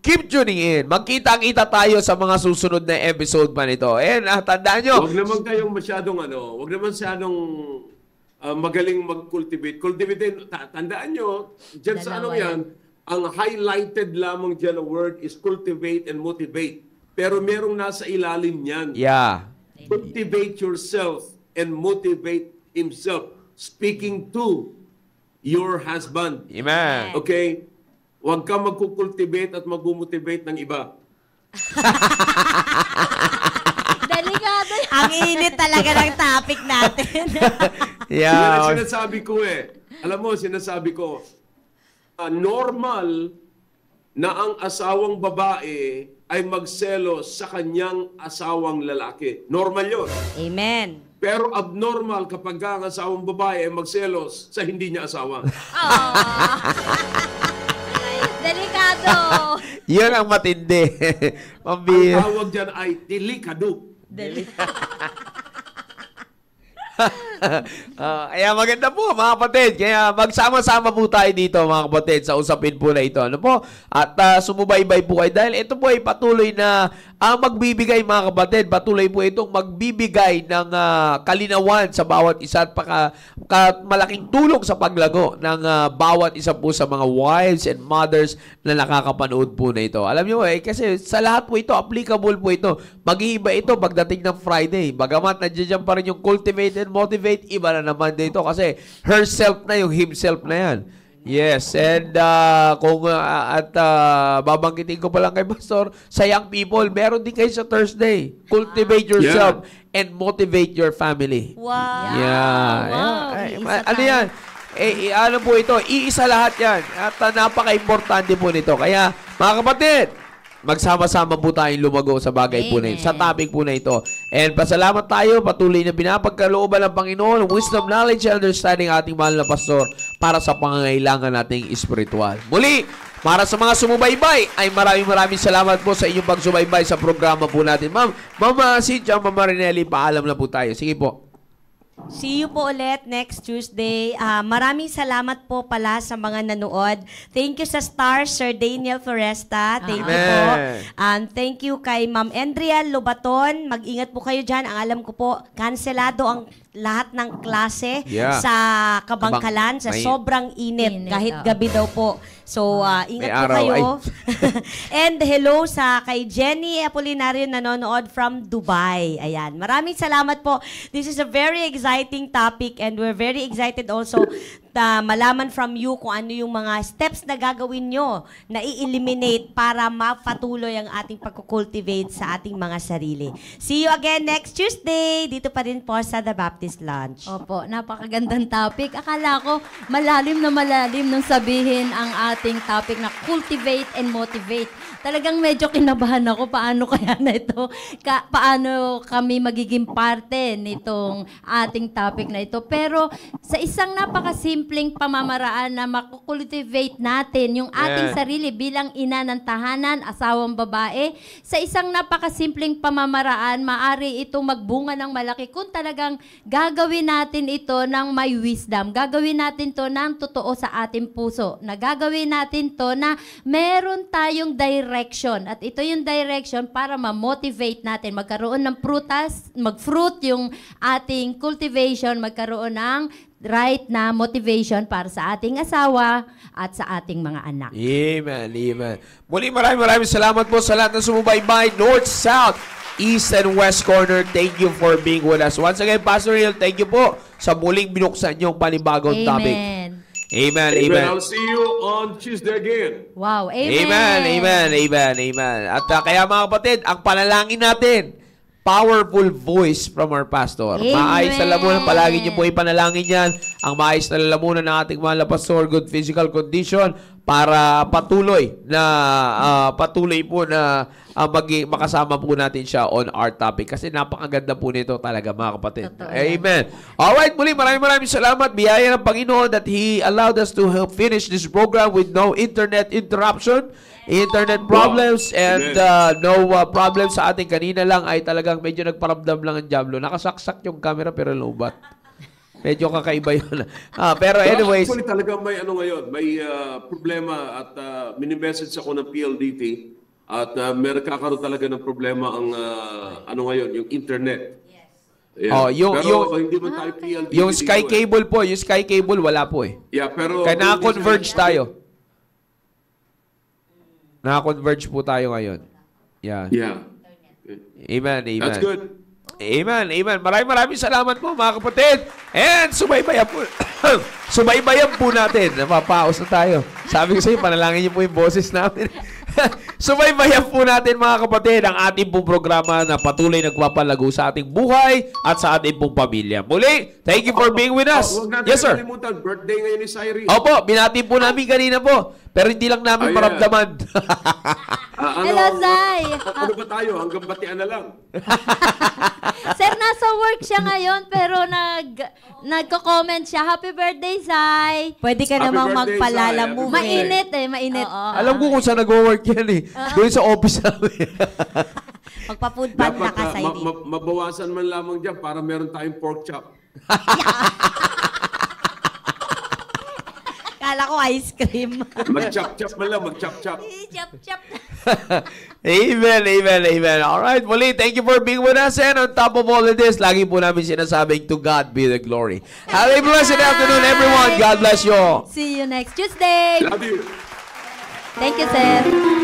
B: keep tuning in. Magkita-kita tayo sa mga susunod na episode pa nito. And tandaan nyo.
E: Huwag naman kayong masyadong magaling mag-cultivate. Tandaan nyo, dyan sa yan, ang highlighted lamang dyan na word is cultivate and motivate. Pero merong nasa ilalim yan.
B: Yeah.
E: Cultivate yourself and motivate himself. Speaking to your husband.
B: Amen.
E: Okay? Huwag ka magkukultivate at mag-motivate ng iba.
D: Delikado.
C: Ang init talaga ng topic natin.
E: Yan
B: Yeah.
E: ang sinasabi ko eh. Alam mo, sinasabi ko, normal na ang asawang babae ay magselos sa kanyang asawang lalaki. Normal yun.
C: Amen.
E: Pero abnormal kapag ang asawang babae ay magselos sa hindi niya asawa.
D: Delikado.
B: Yun ang matindi.
E: Ang
B: Mambira.
E: tawag dyan ay delikado.
B: Kaya maganda po, mga kapatid. Kaya magsama-sama po tayo dito, mga kapatid, sa usapin po na ito. Ano po? At sumubaybay po kayo dahil ito po ay patuloy na magbibigay, mga kapatid. Patuloy po itong magbibigay ng kalinawan sa bawat isa at malaking tulong sa paglago ng bawat isa po sa mga wives and mothers na nakakapanood po na ito. Alam nyo kasi sa lahat po ito, applicable po ito. Mag-iiba ito pagdating ng Friday. Bagamat nandiyan pa rin yung cultivate and motivate, iba na naman dito kasi herself na yung himself na yan. Yes, and babanggitin ko pa lang kay Pastor, sa young people, meron din kayo sa Thursday. Cultivate yourself and motivate your family.
C: Wow.
B: Yeah.
D: Wow,
B: Ay,
D: iisa
B: ano
D: tayo.
B: yan? Ano po ito? Iisa lahat yan. At napaka-importante po nito. Kaya, mga kapatid, magsama-sama po tayong lumago sa bagay po na ito, sa topic po na ito. And pasalamat tayo, patuloy na pinapagkalooban ng Panginoon, wisdom, knowledge, and understanding ating mahal na pastor para sa pangangailangan nating espiritual. Muli, para sa mga sumubaybay, ay maraming salamat po sa inyong pagsubaybay sa programa po natin. Ma'am Cynthia, Ma'am Marinelli, paalam na po tayo. Sige po.
C: See you po ulit next Tuesday. Maraming salamat po pala sa mga nanood. Thank you sa Star, Sir Daniel Floresta. Thank you po. Thank you kay Ma'am Andrea Lobaton. Mag-ingat po kayo dyan. Ang alam ko po, kanselado ang lahat ng klase sa Kabangkalan sa sobrang init. Kahit gabi daw po. So, ingat po kayo. And hello sa kay Jenny Apolinario nanonood from Dubai. Ayan. Maraming salamat po. This is a very exciting topic and we're very excited also malaman from you kung ano yung mga steps na gagawin nyo na i-eliminate para mapatuloy ang ating pagkukultivate sa ating mga sarili. See you again next Tuesday. Dito pa rin po sa The Baptist Lunch.
D: Opo, napakagandang topic. Akala ko malalim nung sabihin ang ating topic na cultivate and motivate. Talagang medyo kinabahan ako paano kaya na ito, paano kami magiging parte nitong ating topic na ito. Pero sa isang napakasimpleng pamamaraan na makukultivate natin yung ating sarili bilang ina ng tahanan, asawang babae, sa isang napakasimpleng pamamaraan, maari itong magbunga ng malaki kung talagang gagawin natin ito ng may wisdom. Gagawin natin to ng totoo sa ating puso. Na gagawin natin to na meron tayong direction. At ito yung direction para ma-motivate natin. Magkaroon ng prutas, mag-fruit yung ating cultivation, magkaroon ng right na motivation para sa ating asawa at sa ating mga anak.
B: Amen, amen. Muli maraming salamat po sa lahat na sumubaybay. North, South, East, and West Corner. Thank you for being with us. Once again, Pastor Hill, thank you po sa muling binuksan yung panibagong topic. Amen, amen.
E: I'll see you on Tuesday again.
D: Wow,
B: amen. At kaya mga kapatid, ang panalangin natin, powerful voice from our pastor.
D: Amen.
B: Maayos na lamunan, palagi niyo po ipanalangin yan. Ang maayos na lalamunan ng ating mahal na pastor, good physical condition, para patuloy po na makasama po natin siya on our topic. Kasi napakaganda po nito talaga mga kapatid.
D: Totoo.
B: Amen. Alright, muli maraming salamat. Biyaya ng Panginoon that He allowed us to help finish this program with no internet interruption, internet problems, and no problems sa ating kanina lang ay talagang medyo nagparamdam lang ang Diablo. Nakasaksak yung camera pero lobat. Medyo kakaiba yun. Pero anyways.
E: Actually talaga may may problema at mini-message ako ng PLDT at may nakakaroon talaga ng problema ang yung internet. Yeah. Pero hindi man tayo PLDT.
B: Yung Sky Cable po, yung Sky Cable wala po eh.
E: Yeah, pero
B: kaya naka-converge tayo. Naka-converge po tayo ngayon. Yeah. Amen.
E: That's good.
B: Amen. Maraming salamat po mga kapatid. And subaybayan po natin. Napapaos na tayo. Sabi ko sa inyo, panalangin niyo po yung boses namin. Subaybayan po natin mga kapatid ang ating pong programa na patuloy nagpapalago sa ating buhay at sa ating pong pamilya. Muli, thank you for being with us. Yes, sir.
E: Kalimutan, birthday ngayon ni Cyrene.
B: Opo, binati po namin kanina po. Pero hindi lang namin maramdaman.
D: Hello, Zay.
E: Ano ba tayo? Hanggang batian na lang.
D: Sir, nasa work siya ngayon pero nagko-comment siya. Happy birthday, Zay.
C: Pwede ka namang magpalala mo.
D: Mainit mainit.
B: Alam ko kung saan nag-work yan eh. Doon sa office namin.
C: Magpa-food pan na ka, Saidi.
E: Mabawasan man lamang dyan para meron tayong pork chop.
C: Kala ko ice cream.
E: Mag-chop-chop man lang, mag-chop-chop.
D: Chop.
B: Amen. Alright, muli, thank you for being with us. And on top of all of this, lagi po namin sinasabing to God be the glory. Have a blessed afternoon, everyone. God bless you all.
D: See you next Tuesday.
E: Love you.
D: Thank you, sir.